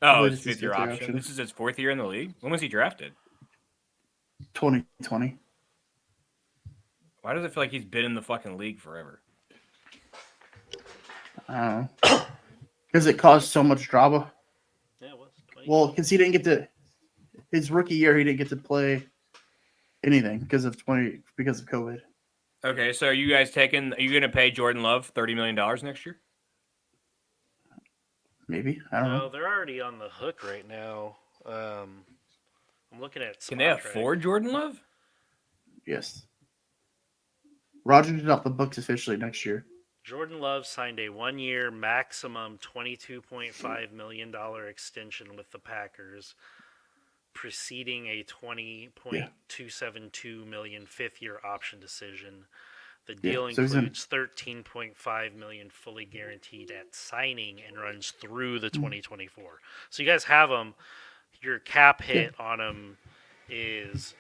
Oh, his 5th-year option. This is his 4th year in the league. When was he drafted? 2020. Why does it feel like he's been in the fucking league forever? I don't know. Because it caused so much drama. Yeah, it was. Well, because he didn't get to his rookie year, he didn't get to play anything because of COVID. Okay, so are you guys are you going to pay Jordan Love $30 million next year? Maybe. I don't know. No, they're already on the hook right now. I'm looking at. Can they afford Jordan Love? Yes. Rodgers is off the books officially next year. Jordan Love signed a 1-year maximum $22.5 million extension with the Packers, preceding a $20.272 million 5th-year option decision. The deal includes $13.5 million fully guaranteed at signing and runs through the 2024. So you guys have him. your cap hit on him is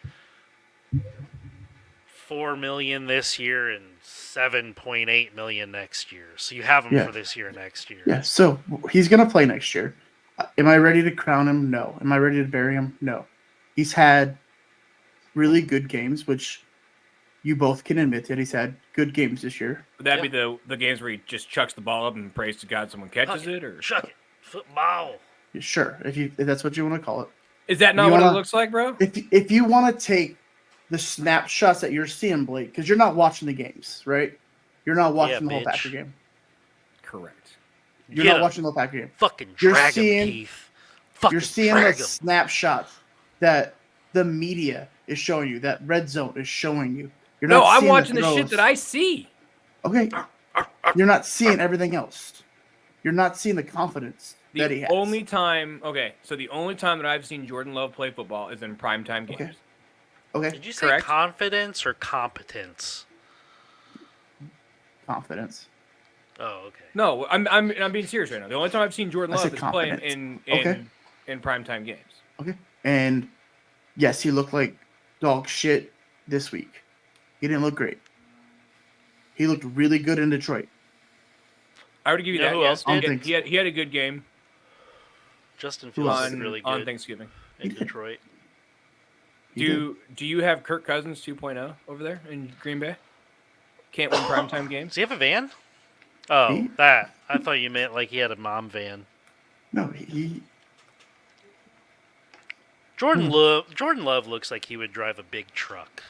$4 million this year and $7.8 million next year. So you have him for this year and next year. Yeah, so he's going to play next year. Am I ready to crown him? No. Am I ready to bury him? No. He's had really good games, which you both can admit that he's had good games this year. Would that be the games where he just chucks the ball up and prays to God someone catches it? Or Chuck it. Football. Sure, if that's what you want to call it. Is that not what it looks like, bro? If you want to take the snapshots that you're seeing, Blake, because you're not watching the games, right? You're not watching the whole Packer game. Correct. You're not watching the whole Packer game. Fucking drag him, Keith. You're seeing the snapshots that the media is showing you, that Red Zone is showing you. You're not I'm seeing watching the shit that I see. Okay. You're not seeing everything else. You're not seeing the confidence that he has. The only time that I've seen Jordan Love play football is in primetime games. Okay. Did you say Correct. confidence or competence? Confidence. Oh, okay. No, I'm being serious right now. The only time I've seen Jordan Love is playing in primetime games. Okay. And yes, he looked like dog shit this week. He didn't look great. He looked really good in Detroit. I would give you that. Who else did? He had a good game. Justin Fields is really good on Thanksgiving in Detroit. Do you have Kirk Cousins 2.0 over there in Green Bay? Can't win primetime games. Does he have a van? Oh, that. I thought you meant like he had a mom van. No, he. Jordan Love looks like he would drive a big truck.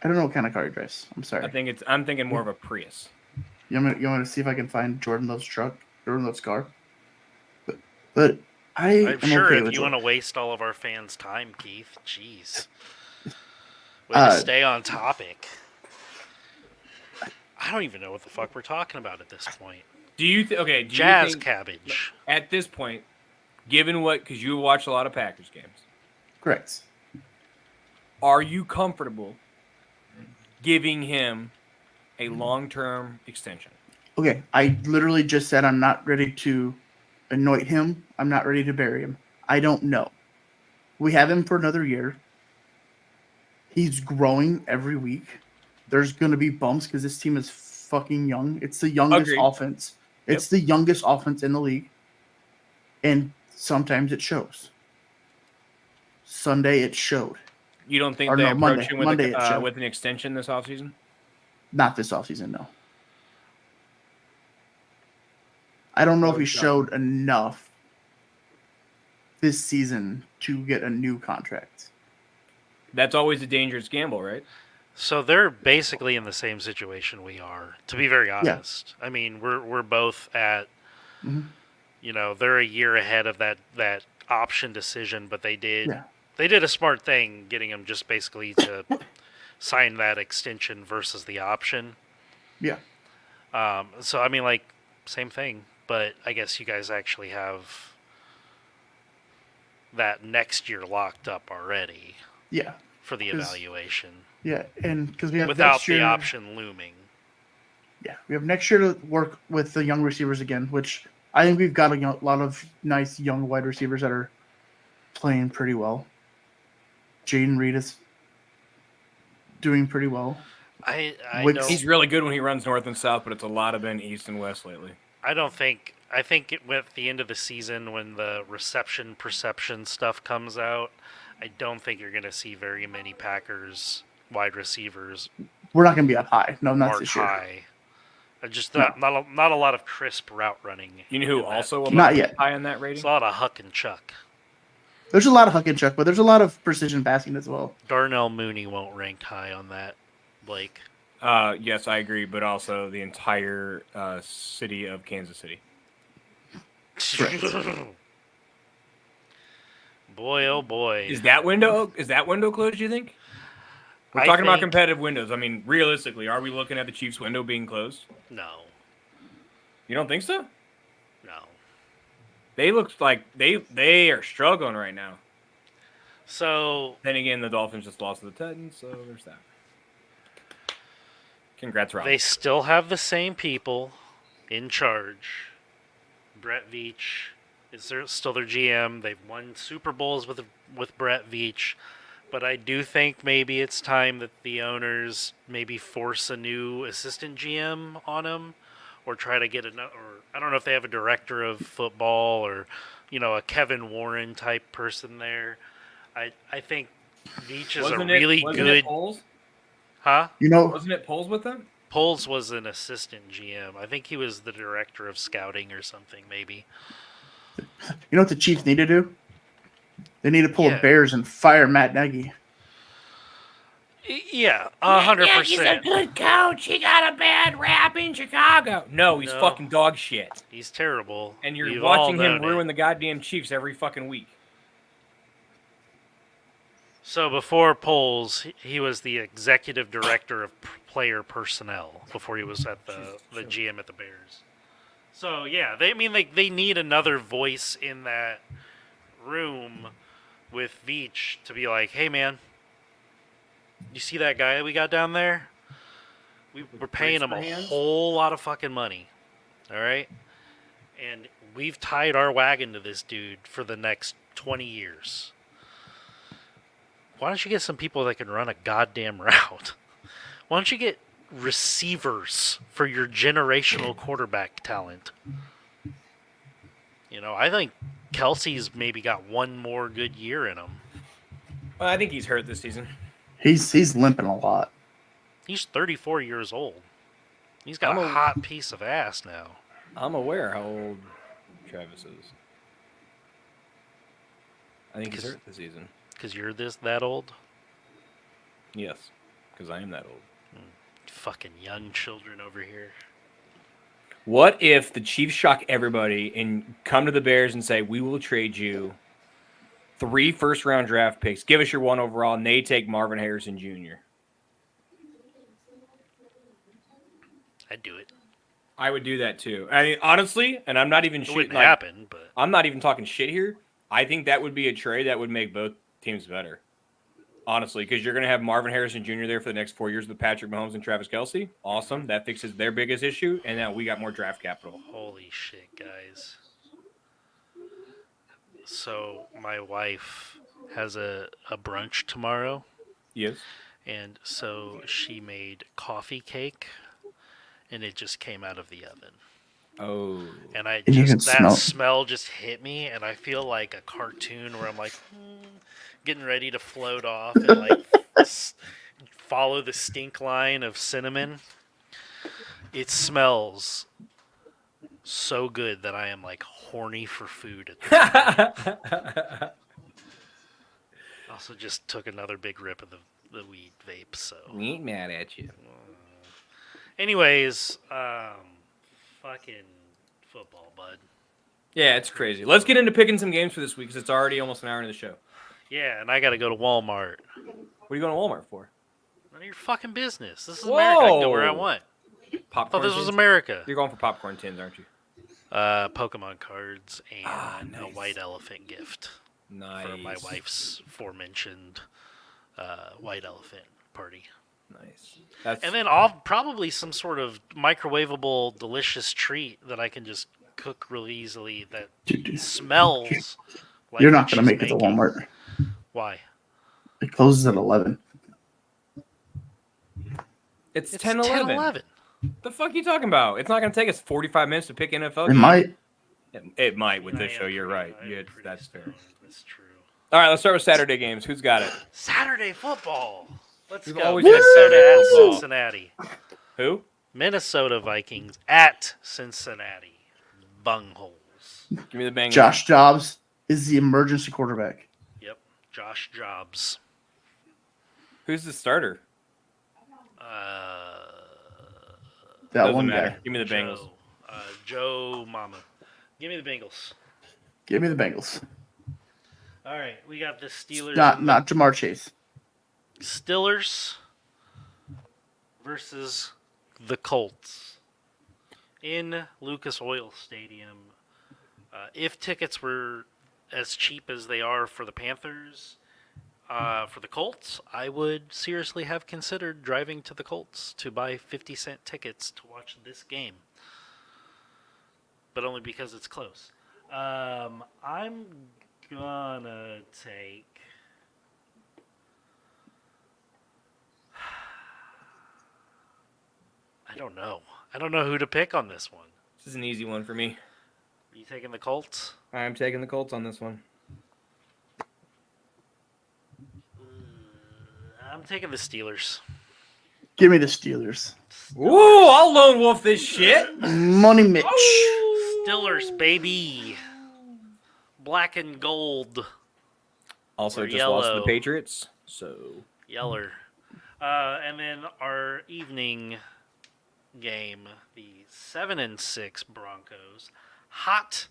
I don't know what kind of car he drives. I'm sorry. I'm thinking more of a Prius. You want to see if I can find Jordan Love's car? But I'm sure okay if with you it. want to waste all of our fans' time, Keith. Jeez. Way to stay on topic. I don't even know what the fuck we're talking about at this point. Do you Jazz think, cabbage. at this point, given because you watch a lot of Packers games, Correct. are you comfortable giving him a long-term extension? Okay, I literally just said I'm not ready to anoint him. I'm not ready to bury him. I don't know. We have him for another year. He's growing every week. There's going to be bumps because this team is fucking young. It's the youngest offense. It's the youngest offense in the league. And sometimes it shows. Sunday it showed. You don't think Or they no, approach him Monday with an extension this offseason? Not this offseason, no. I don't know if he showed enough this season to get a new contract. That's always a dangerous gamble, right? So they're basically in the same situation we are, to be very honest. I mean, we're both at, they're a year ahead of that option decision, but they did a smart thing getting him just basically to sign that extension versus the option. Yeah. So I mean, like, same thing, but I guess you guys actually have that next year locked up already. Yeah. For the evaluation. Yeah, and because we have without next year, the option looming. Yeah, we have next year to work with the young receivers again, which I think we've got a lot of nice young wide receivers that are playing pretty well. Jaden Reed is doing pretty well. I He's really good when he runs north and south, but it's a lot of been east and west lately. I think with the end of the season when the reception perception stuff comes out, I don't think you're going to see very many Packers wide receivers. We're not going to be up high. No, not this year. High. Just not a lot of crisp route running. You know who also will not yet high on that rating? It's a lot of Huck and Chuck. There's a lot of Huck and Chuck, but there's a lot of precision passing as well. Darnell Mooney won't rank high on that, Blake. Yes, I agree, but also the entire city of Kansas City. Boy, oh boy. Is that window closed, do you think? We're talking about competitive windows. I mean, realistically, are we looking at the Chiefs window being closed? No. You don't think so? No. They look like they are struggling right now. So then again, the Dolphins just lost to the Titans, so there's that. Congrats, Rob. They still have the same people in charge. Brett Veach, is still their GM. They've won Super Bowls with Brett Veach. But I do think maybe it's time that the owners maybe force a new assistant GM on them, or try to get or I don't know if they have a director of football or, a Kevin Warren type person there. I think Veach is Wasn't good. it Poles? Huh? Wasn't it Poles with them? Poles was an assistant GM. I think he was the director of scouting or something, maybe. You know what the Chiefs need to do? They need to pull Yeah. a Bears and fire Matt Nagy. Yeah, 100%. He's a good coach. He got a bad rap in Chicago. No, he's No. fucking dog shit. He's terrible. And you're We've all watching him known ruin it. the goddamn Chiefs every fucking week. So before Poles, he was the executive director of player personnel before he was at the GM at the Bears. So yeah, they need another voice in that room with Veach to be like, hey man, you see that guy we got down there? We're paying him a whole lot of fucking money, all right? And we've tied our wagon to this dude for the next 20 years. Why don't you get some people that can run a goddamn route? Why don't you get receivers for your generational quarterback talent? I think Kelsey's maybe got one more good year in him. Well, I think he's hurt this season. He's limping a lot. He's 34 years old. He's got a hot piece of ass now. I'm aware how old Travis is. I think he's hurt this season. Because you're that old? Yes, because I am that old. Fucking young children over here. What if the Chiefs shock everybody and come to the Bears and say, we will trade you 3 first-round draft picks, give us your 1 overall, and they take Marvin Harrison Jr.? I'd do it. I would do that too. I mean, honestly, and I'm not even It wouldn't happen, but I'm not even talking shit here. I think that would be a trade that would make both teams better. Honestly, because you're going to have Marvin Harrison Jr. there for the next 4 years with Patrick Mahomes and Travis Kelce. Awesome. That fixes their biggest issue. And now we got more draft capital. holy shit, guys. So my wife has a brunch tomorrow. Yes. And so she made coffee cake, and it just came out of the oven. Oh. And you can that smell just hit me, and I feel like a cartoon where I'm like getting ready to float off and like follow the stink line of cinnamon. It smells so good that I am like horny for food at this point. Also just took another big rip of the weed vape, so. We ain't mad at you. Anyways, fucking football, bud. Yeah, it's crazy. Let's get into picking some games for this week because it's already almost an hour into the show. Yeah, and I gotta go to Walmart. What are you going to Walmart for? None of your fucking business. This is America. I can go where I Whoa. want. I Popcorn thought this was tins? America. You're going for popcorn tins, aren't you? Pokemon cards and nice. a white elephant gift Nice. for my wife's aforementioned white elephant party. Nice. That's And then I'll probably some sort of microwavable delicious treat that I can just cook really easily that smells like You're what not going to she's make it to making. Walmart. Why? It closes at 11. it's It's 10-11. The fuck are you talking about? It's not going to take us 45 minutes to pick NFL It games. might. It might with I this am show. You're pretty- right. I am Yeah, pretty that's fair. stoned. That's true. All right, let's start with Saturday games. Who's got it? Saturday football. Let's We've go. always had Minnesota Saturday at football. Cincinnati. Who? Minnesota Vikings at Cincinnati. Bungholes. Give me the Bengals. Josh Jobs is the emergency quarterback. Yep. Josh Jobs. Who's the starter? That Doesn't one matter. guy. Give me the Bengals. Joe Mama. Give me the Bengals. Give me the Bengals. All right, we got the Steelers. Not Jamar Chase. Steelers versus the Colts in Lucas Oil Stadium. If tickets were as cheap as they are for the Panthers, for the Colts, I would seriously have considered driving to the Colts to buy 50-cent tickets to watch this game. But only because it's close. I'm gonna take. I don't know. I don't know who to pick on this one. This is an easy one for me. Are you taking the Colts? I'm taking the Colts on this one. I'm taking the Steelers. Give me the Steelers. Ooh, I'll lone wolf this shit. Money Mitch. Steelers, baby. Black and gold. Also, Or just lost to the yellow. Patriots. So Yeller. And then our evening game, the 7-6 Broncos, hot,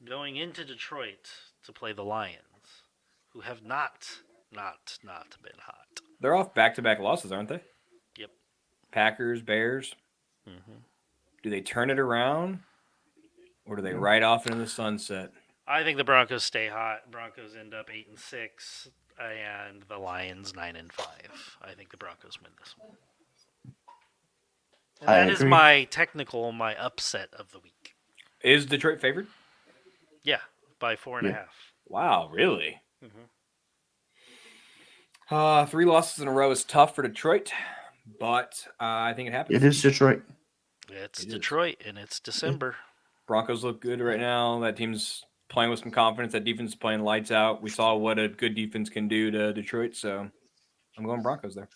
going into Detroit to play the Lions, who have not been hot. they're off back-to-back losses, aren't they? Yep. Packers, Bears. Mm-hmm. Do they turn it around, or do they ride off into the sunset? I think the Broncos stay hot. Broncos end up 8-6, and the Lions 9-5. I think the Broncos win this one. And I that is agree. my upset of the week. Is Detroit favored? Yeah, by 4.5. Wow, really? Mhm. 3 losses in a row is tough for Detroit, but I think it happens. It is Detroit. It's It is. Detroit, and it's December. Broncos look good right now. That team's playing with some confidence. That defense is playing lights out. We saw what a good defense can do to Detroit, so I'm going Broncos there.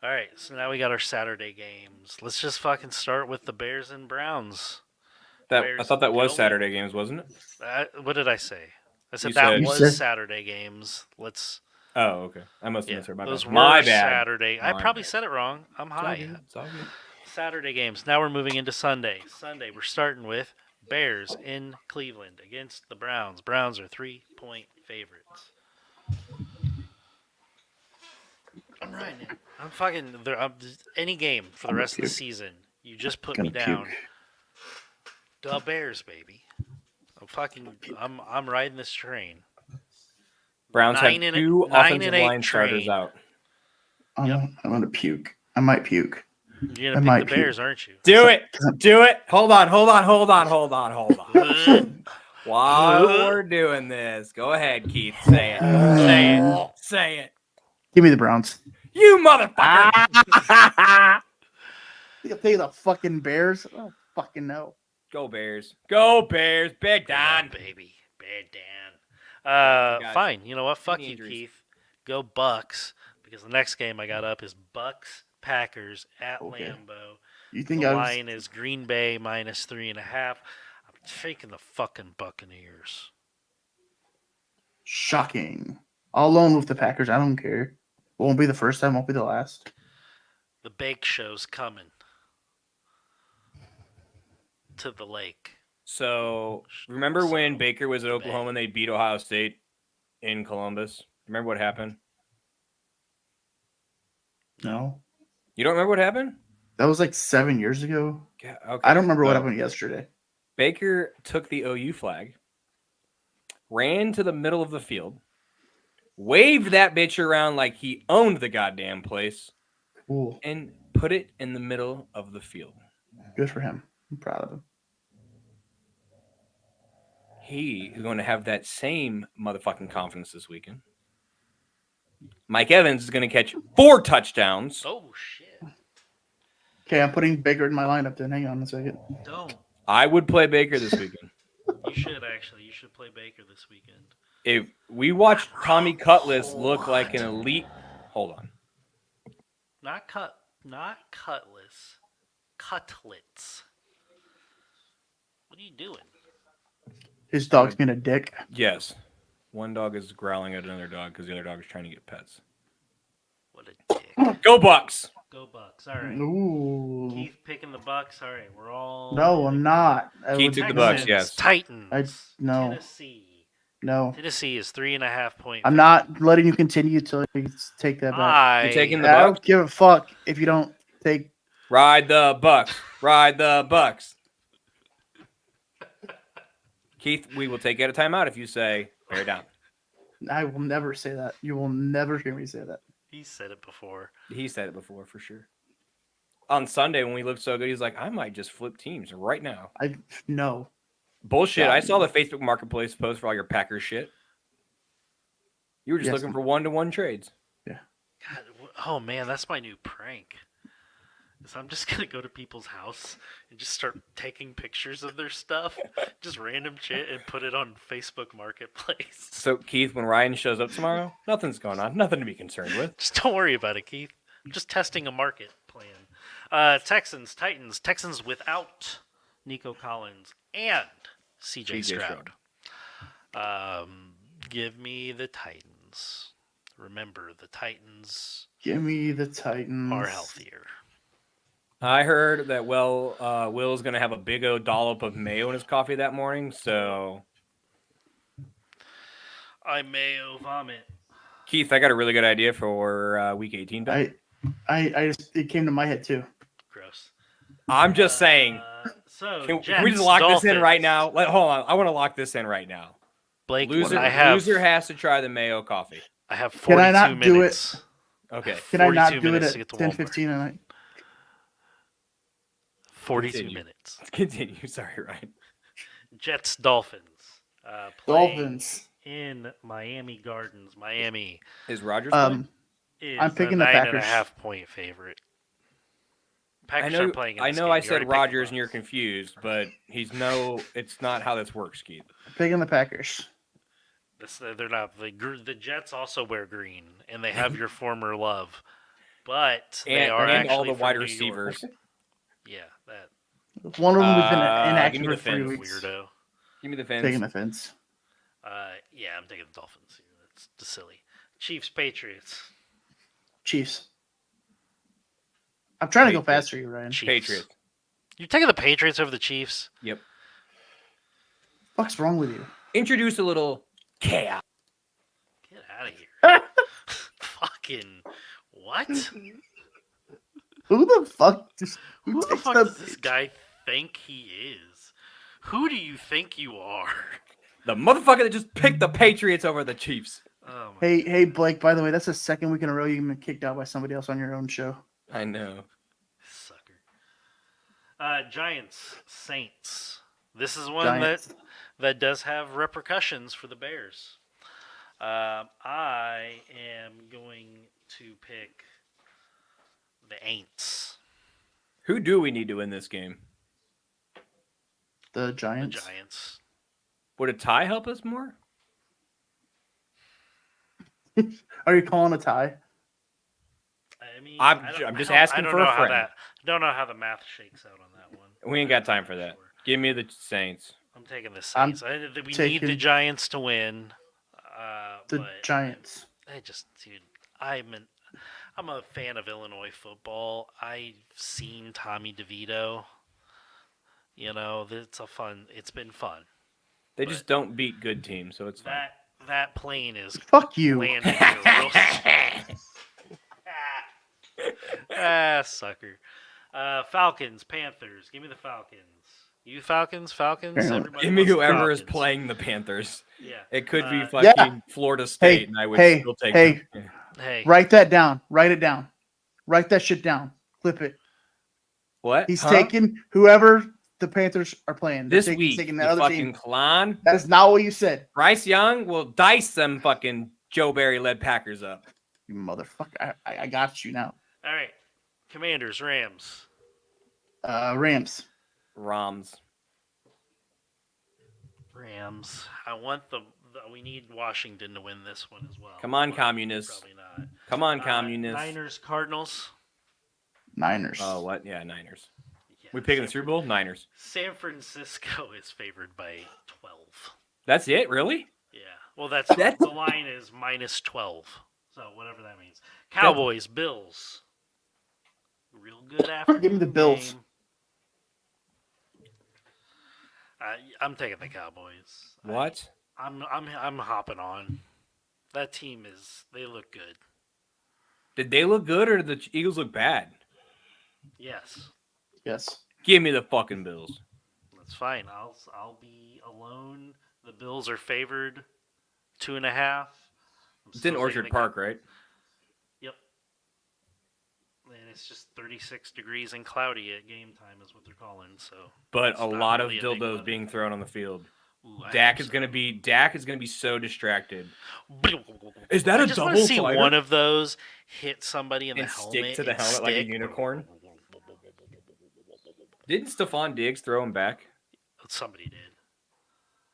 All right, so now we got our Saturday games. Let's just fucking start with the Bears and Browns. I Bears thought that was going. Saturday games, wasn't it? What did I say? I said You that said- You was said- Saturday games. Let's. Oh, okay. I must have Yeah, misheard. My those bad. were My bad. Saturday. I My probably bad. said it wrong. I'm It's all high. good. It's all good. Saturday games. Now we're moving into Sunday. Sunday, we're starting with Bears in Cleveland against the Browns. Browns are 3-point favorites. I'm riding it. I'm fucking. Any game for the I'm rest of the puke. season, you just put Gonna me down. puke. The Bears, baby. I'm riding this train. Browns have 9 and 2 9 offensive and 8 line starters train. out. I'm gonna puke. I might puke. You're I gonna might pick the puke. Bears, aren't you? Do it. Do it. Hold on. While we're doing this, go ahead, Keith. Say it. Say it. Say it. Give me the Browns. You motherfucker. I'll take the fucking Bears. I don't fucking know. Go Bears. Go Bears. Big Dan, Dan. baby. Bad Dan. got Fine. You know what? Fuck any you, injuries. Keith. Go Bucks. Because the next game I got up is Bucks Packers at Okay. Lambeau. You think The I was line is Green Bay minus 3.5. I'm taking the fucking Buccaneers. shocking? I'll alone with the Packers. I don't care. Won't be the first time. Won't be the last. The bake show's coming to the lake. So, remember when So, Baker was at the Oklahoma and they beat Ohio State in Columbus? Remember what happened? No, You don't remember what happened? that was like 7 years ago. Yeah, okay. I don't remember what So, happened yesterday. Baker took the OU flag, ran to the middle of the field, waved that bitch around like he owned the goddamn place, Cool. and put it in the middle of the field. Good for him. I'm proud of him. He is going to have that same motherfucking confidence this weekend. Mike Evans is going to catch 4 touchdowns. Oh, shit. Okay, I'm putting Baker in my lineup then. Hang on a second. Don't. I would play Baker this weekend. You should, actually. You should play Baker this weekend. If we watched Tommy Cutlass look like an elite, hold on. Not Cutlass. Cutlets. What are you doing? His dog's being a dick. Yes, one dog is growling at another dog because the other dog is trying to get pets. What a dick. Go Bucks! Go Bucks. All right. Ooh. Keith picking the Bucks. All right, we're all. No, I'm not. I Keith would- took the Bucks, Texans, yes. Titans. no. Tennessee. No, Tennessee is 3.5 point. I'm not letting you continue till you take that back. You're taking the I Bucks? don't give a fuck if you don't take. Ride the Bucks. Ride the Bucks. Keith, we will take out a timeout if you say bear down. I will never say that. You will never hear me say that. He said it before. He said it before for sure. on Sunday when we looked so good, he's like, I might just flip teams right now. No. Bullshit. Yeah. I saw the Facebook Marketplace post for all your Packers shit. You were just Yes. looking for 1-to-1 trades. God, oh man, that's my new prank. So I'm just gonna go to people's house and just start taking pictures of their stuff, just random shit, and put it on Facebook Marketplace. So, Keith, when Ryan shows up tomorrow, nothing's going on. Nothing to be concerned with. Just don't worry about it, Keith. I'm just testing a market plan. Texans, Titans, Texans without Nico Collins and CJ Stroud. Give me the Titans. Remember, the Titans Give me the Titans. are healthier. I heard that, Will's going to have a big old dollop of mayo in his coffee that morning, so... I mayo vomit. Keith, I got a really good idea for Week 18. I just it came to my head too. Gross. I'm just saying. So Can Jets, we just lock this in Dolphins. right now? Hold on. I want to lock this in right now. Blake, Loser has to try the mayo coffee. I have Can 42 I not do it? minutes. Okay. Can I not 42 do it minutes to at get to Walmart. 10:15 tonight? 42 Continue. minutes. Continue. Sorry, Ryan. Jets, Dolphins. Playing Dolphins. in Miami Gardens. Miami Is Rodgers playing? is I'm picking a the 9.5 Packers. point favorite. I Packers know. are playing in I this know. game. I You said already picked Rodgers, the and you're Bucs. confused, but it's not how this works, Keith. Picking the Packers. They're not. The Jets also wear green, and they have your former love. But they are and actually all the from wide New York. receivers. Yeah, that One of them has been Give inactive me for the 3 Fins, weeks. weirdo. Give me the fence. Taking the fence. Yeah, I'm taking the Dolphins. That's just silly. Chiefs, Patriots. Chiefs. I'm trying to go Patriots. faster, you Ryan. Chiefs. Patriots. You're taking the Patriots over the Chiefs? Yep. What's wrong with you? Introduce a little chaos. Get out of here. Fucking what? Who the fuck? Who the takes fuck the does this guy think he is? Who do you think you are? The motherfucker that just picked the Patriots over the Chiefs. Oh my Hey, Blake. By the way, that's the second week in a row you've been kicked out by somebody else on your own show. I know. sucker. Giants, Saints. This is one Giants. that does have repercussions for the Bears. I am going to pick the Aints. Who do we need to win this game? The The Giants. Giants. Would a tie help us more? Are you calling a tie? I mean, I'm I don't- just I don't- asking I don't for a know how friend. I don't know how the math shakes out on that one. We ain't got time for that. Sure. Give me the Saints. I'm taking the I'm Saints. We need taking- the Giants to win. The But Giants. dude, I'm a fan of Illinois football. I've seen Tommy DeVito. You know, it's been fun. They just don't beat good teams, so it's fine. That plane is Fuck you. landing here real sucker. Falcons, Panthers. Give me the Falcons. You Falcons? Apparently. Everybody Give me wants the whoever is Falcons. playing the Panthers. Yeah. It could be Yeah. fucking Florida State, and I would hey, still take hey. them. Hey. Write that down. Write it down. Write that shit down. Clip it. What? He's Huh? taking whoever the Panthers are playing. This He's week. taking You the other fucking team. clown. That is not what you said, Bryce Young will dice them fucking Joe Barry-led Packers up. you motherfucker. I got you now. All right. Commanders, Rams. Rams. Rams. I want we need Washington to win this one as well. Come on, but communists. Probably not. Come on, communists. Niners, Cardinals. Niners. Oh, what? Yeah, Niners. Yeah, We picking the Super Bowl? Niners. San Francisco is favored by 12. That's it? Really? Yeah. Well, that's That's- the line is minus 12. So whatever that means. Cowboys, Bills. Real good afternoon. Give me the Bills. game. I'm taking the Cowboys. What? I'm hopping on. That team they look good. Did they look good or did the Eagles look bad? Yes. Yes. Give me the fucking Bills. That's fine. I'll be alone. The Bills are favored 2.5. It's in Orchard Park, right? Yep. And it's just 36 degrees and cloudy at game time is what they're calling. So, But it's a not lot of really a big dildos weather being thing. thrown on the field. Ooh, I Dak hope is so. gonna be so distracted. Is that I a just want double to see fighter? one of those hit somebody in the And stick helmet to the and helmet like a stick. unicorn? Didn't Stephon Diggs throw him back? Somebody did.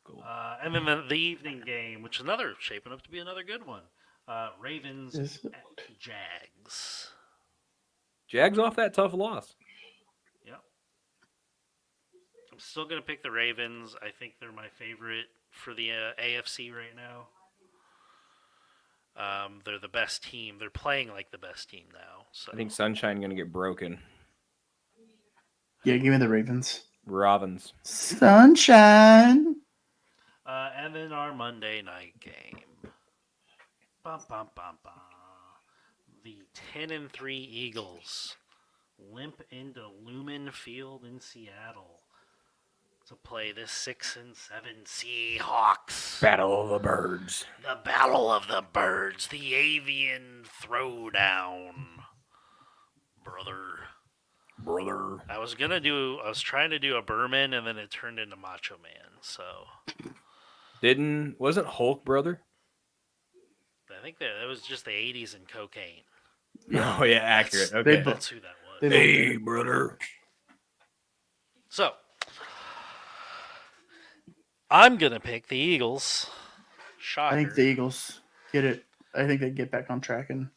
Cool. And then the evening game, which is shaping up to be another good one. Ravens Is it? at Jags. Jags off that tough loss. Yep. I'm still going to pick the Ravens. I think they're my favorite for the AFC right now. They're the best team. They're playing like the best team now. So I think Sunshine gonna get broken. Yeah, give me the Ravens. Ravens. Sunshine. And then our Monday night game. Bum, bum, bum, bum. The 10-3 Eagles limp into Lumen Field in Seattle to play the 6-7 Seahawks. Battle of the Birds. The Battle of the Birds, the Avian Throwdown. Brother. I was trying to do a Berman, and then it turned into Macho Man, so. Wasn't Hulk brother? I think that was just the 80s and cocaine. Oh yeah, accurate. That's- Okay. That's who that was. They Hey, brother. So, I'm going to pick the Eagles. Shocker. I think the Eagles get it. I think they get back on track and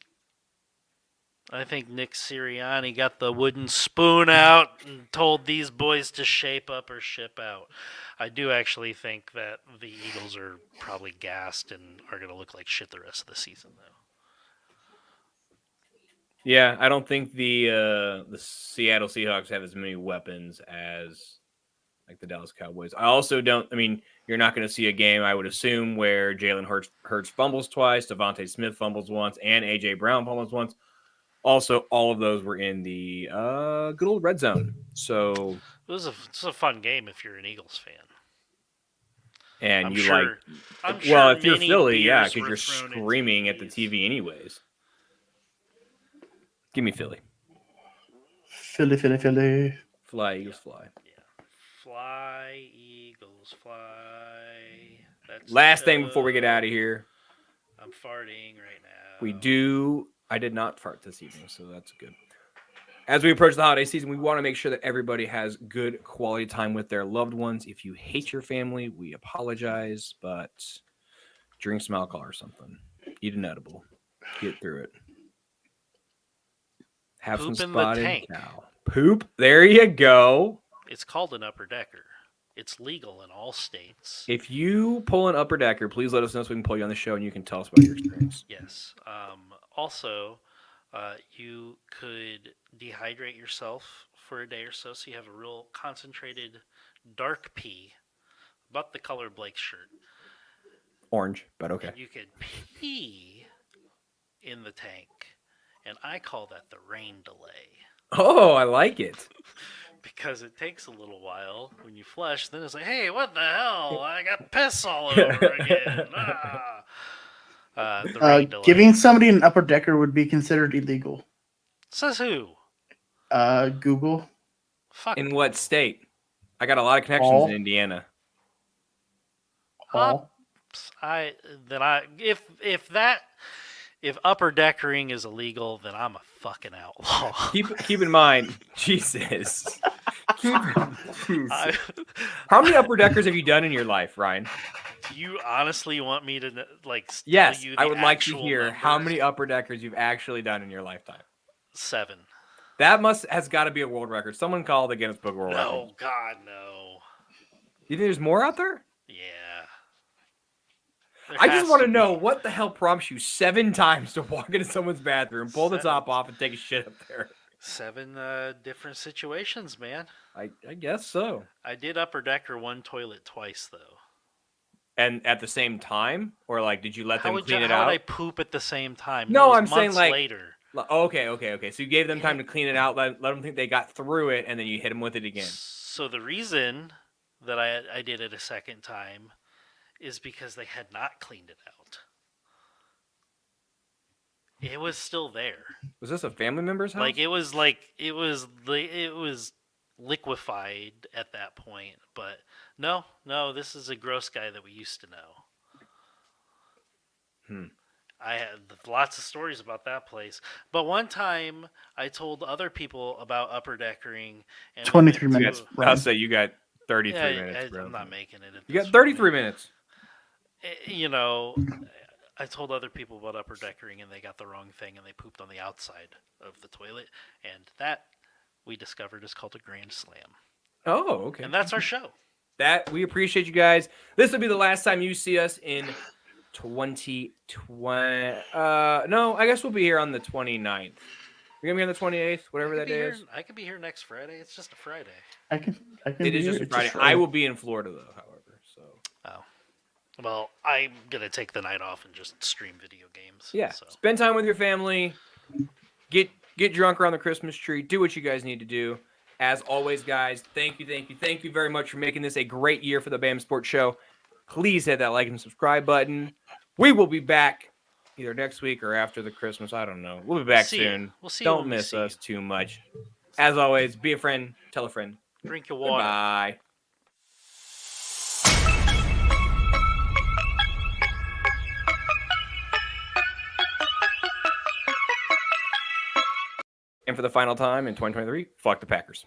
I think Nick Sirianni got the wooden spoon out and told these boys to shape up or ship out. I do actually think that the Eagles are probably gassed and are going to look like shit the rest of the season, though. Yeah, I don't think the Seattle Seahawks have as many weapons as like the Dallas Cowboys. I also don't. I mean, you're not going to see a game, I would assume, where Jalen Hurts fumbles twice, Devontae Smith fumbles once, and AJ Brown fumbles once. Also, all of those were in the good old red zone. So, It's a fun game if you're an Eagles fan. and I'm you sure, I'm well, sure if you're many Philly, yeah, beers because were you're thrown into screaming at the TVs. TV anyways. Give me Philly. Philly. Fly, Eagles, fly. Yeah. Fly, Eagles, fly. That's Last thing before we get out of here. I'm farting right now. I did not fart this evening, so that's good. As we approach the holiday season, we want to make sure that everybody has good quality time with their loved ones. If you hate your family, we apologize, but drink some alcohol or something. Eat an edible. Get through it. Have Poop some in the spotted tank. cow. Poop. There you go. It's called an upper decker. It's legal in all states. If you pull an upper decker, please let us know so we can pull you on the show and you can tell us about your experience. Yes. Also, you could dehydrate yourself for a day or so you have a real concentrated dark pee, about the color of Blake's shirt. Orange, but okay. And you could pee in the tank. And I call that the rain delay. Oh, I like it. Because it takes a little while when you flush. Then it's like, hey, what the hell? I got piss all over again. The rain delay. Giving somebody an upper decker would be considered illegal. Says who? Google. Fuck. In what state? I got a lot of connections All. in Indiana. All. If upper deckering is illegal, then I'm a fucking outlaw. Keep in mind, Jesus. I- How many upper deckers have you done in your life, Ryan? Do you honestly want me to Yes, tell you I the would like to actual hear how numbers? many upper deckers you've actually done in your lifetime. 7. That has got to be a world record. Someone call the Guinness Book of World Records. No, God, no. You think there's more out there? Yeah. There I just has want to be. know what the hell prompts you 7 times to walk into someone's bathroom, pull the top off, and take a shit up there. 7 different situations, man. I guess so. I did upper decker one toilet twice, though. And at the same time? Or did you let them clean it How out? would I poop at the same time? No, It was I'm saying, months later. Okay. So you gave them time to clean it out, let them think they got through it, and then you hit them with it again. So the reason that I did it a second time is because they had not cleaned it out. It was still there. Was this a family member's house? It was liquefied at that point. But no, this is a gross guy that we used to know. I had lots of stories about that place. But one time, I told other people about Upper Deckering. And 23 minutes. I'll say you got 33 Yeah, minutes, bro. I'm not making it. You got 33 minutes. You know, I told other people about Upper Deckering, and they got the wrong thing, and they pooped on the outside of the toilet. And that, we discovered, is called a Grand Slam. Oh, okay. And that's our show. That we appreciate you guys. This will be the last time you see us in 2020. No, I guess we'll be here on the 29th. You're gonna be on the 28th, whatever that day is. I could be here next Friday. It's just a Friday. I can. It is just a Friday. I will be in Florida though, however. So. Oh. Well, I'm gonna take the night off and just stream video games. Yeah. So. Spend time with your family. Get drunk around the Christmas tree. Do what you guys need to do. As always, guys, thank you very much for making this a great year for the BAM Sports Show. Please hit that like and subscribe button. We will be back either next week or after the Christmas. I don't know. We'll be back soon. We'll see. Don't miss us too much. As always, be a friend. Tell a friend. Drink your water. Bye. And for the final time in 2023, fuck the Packers.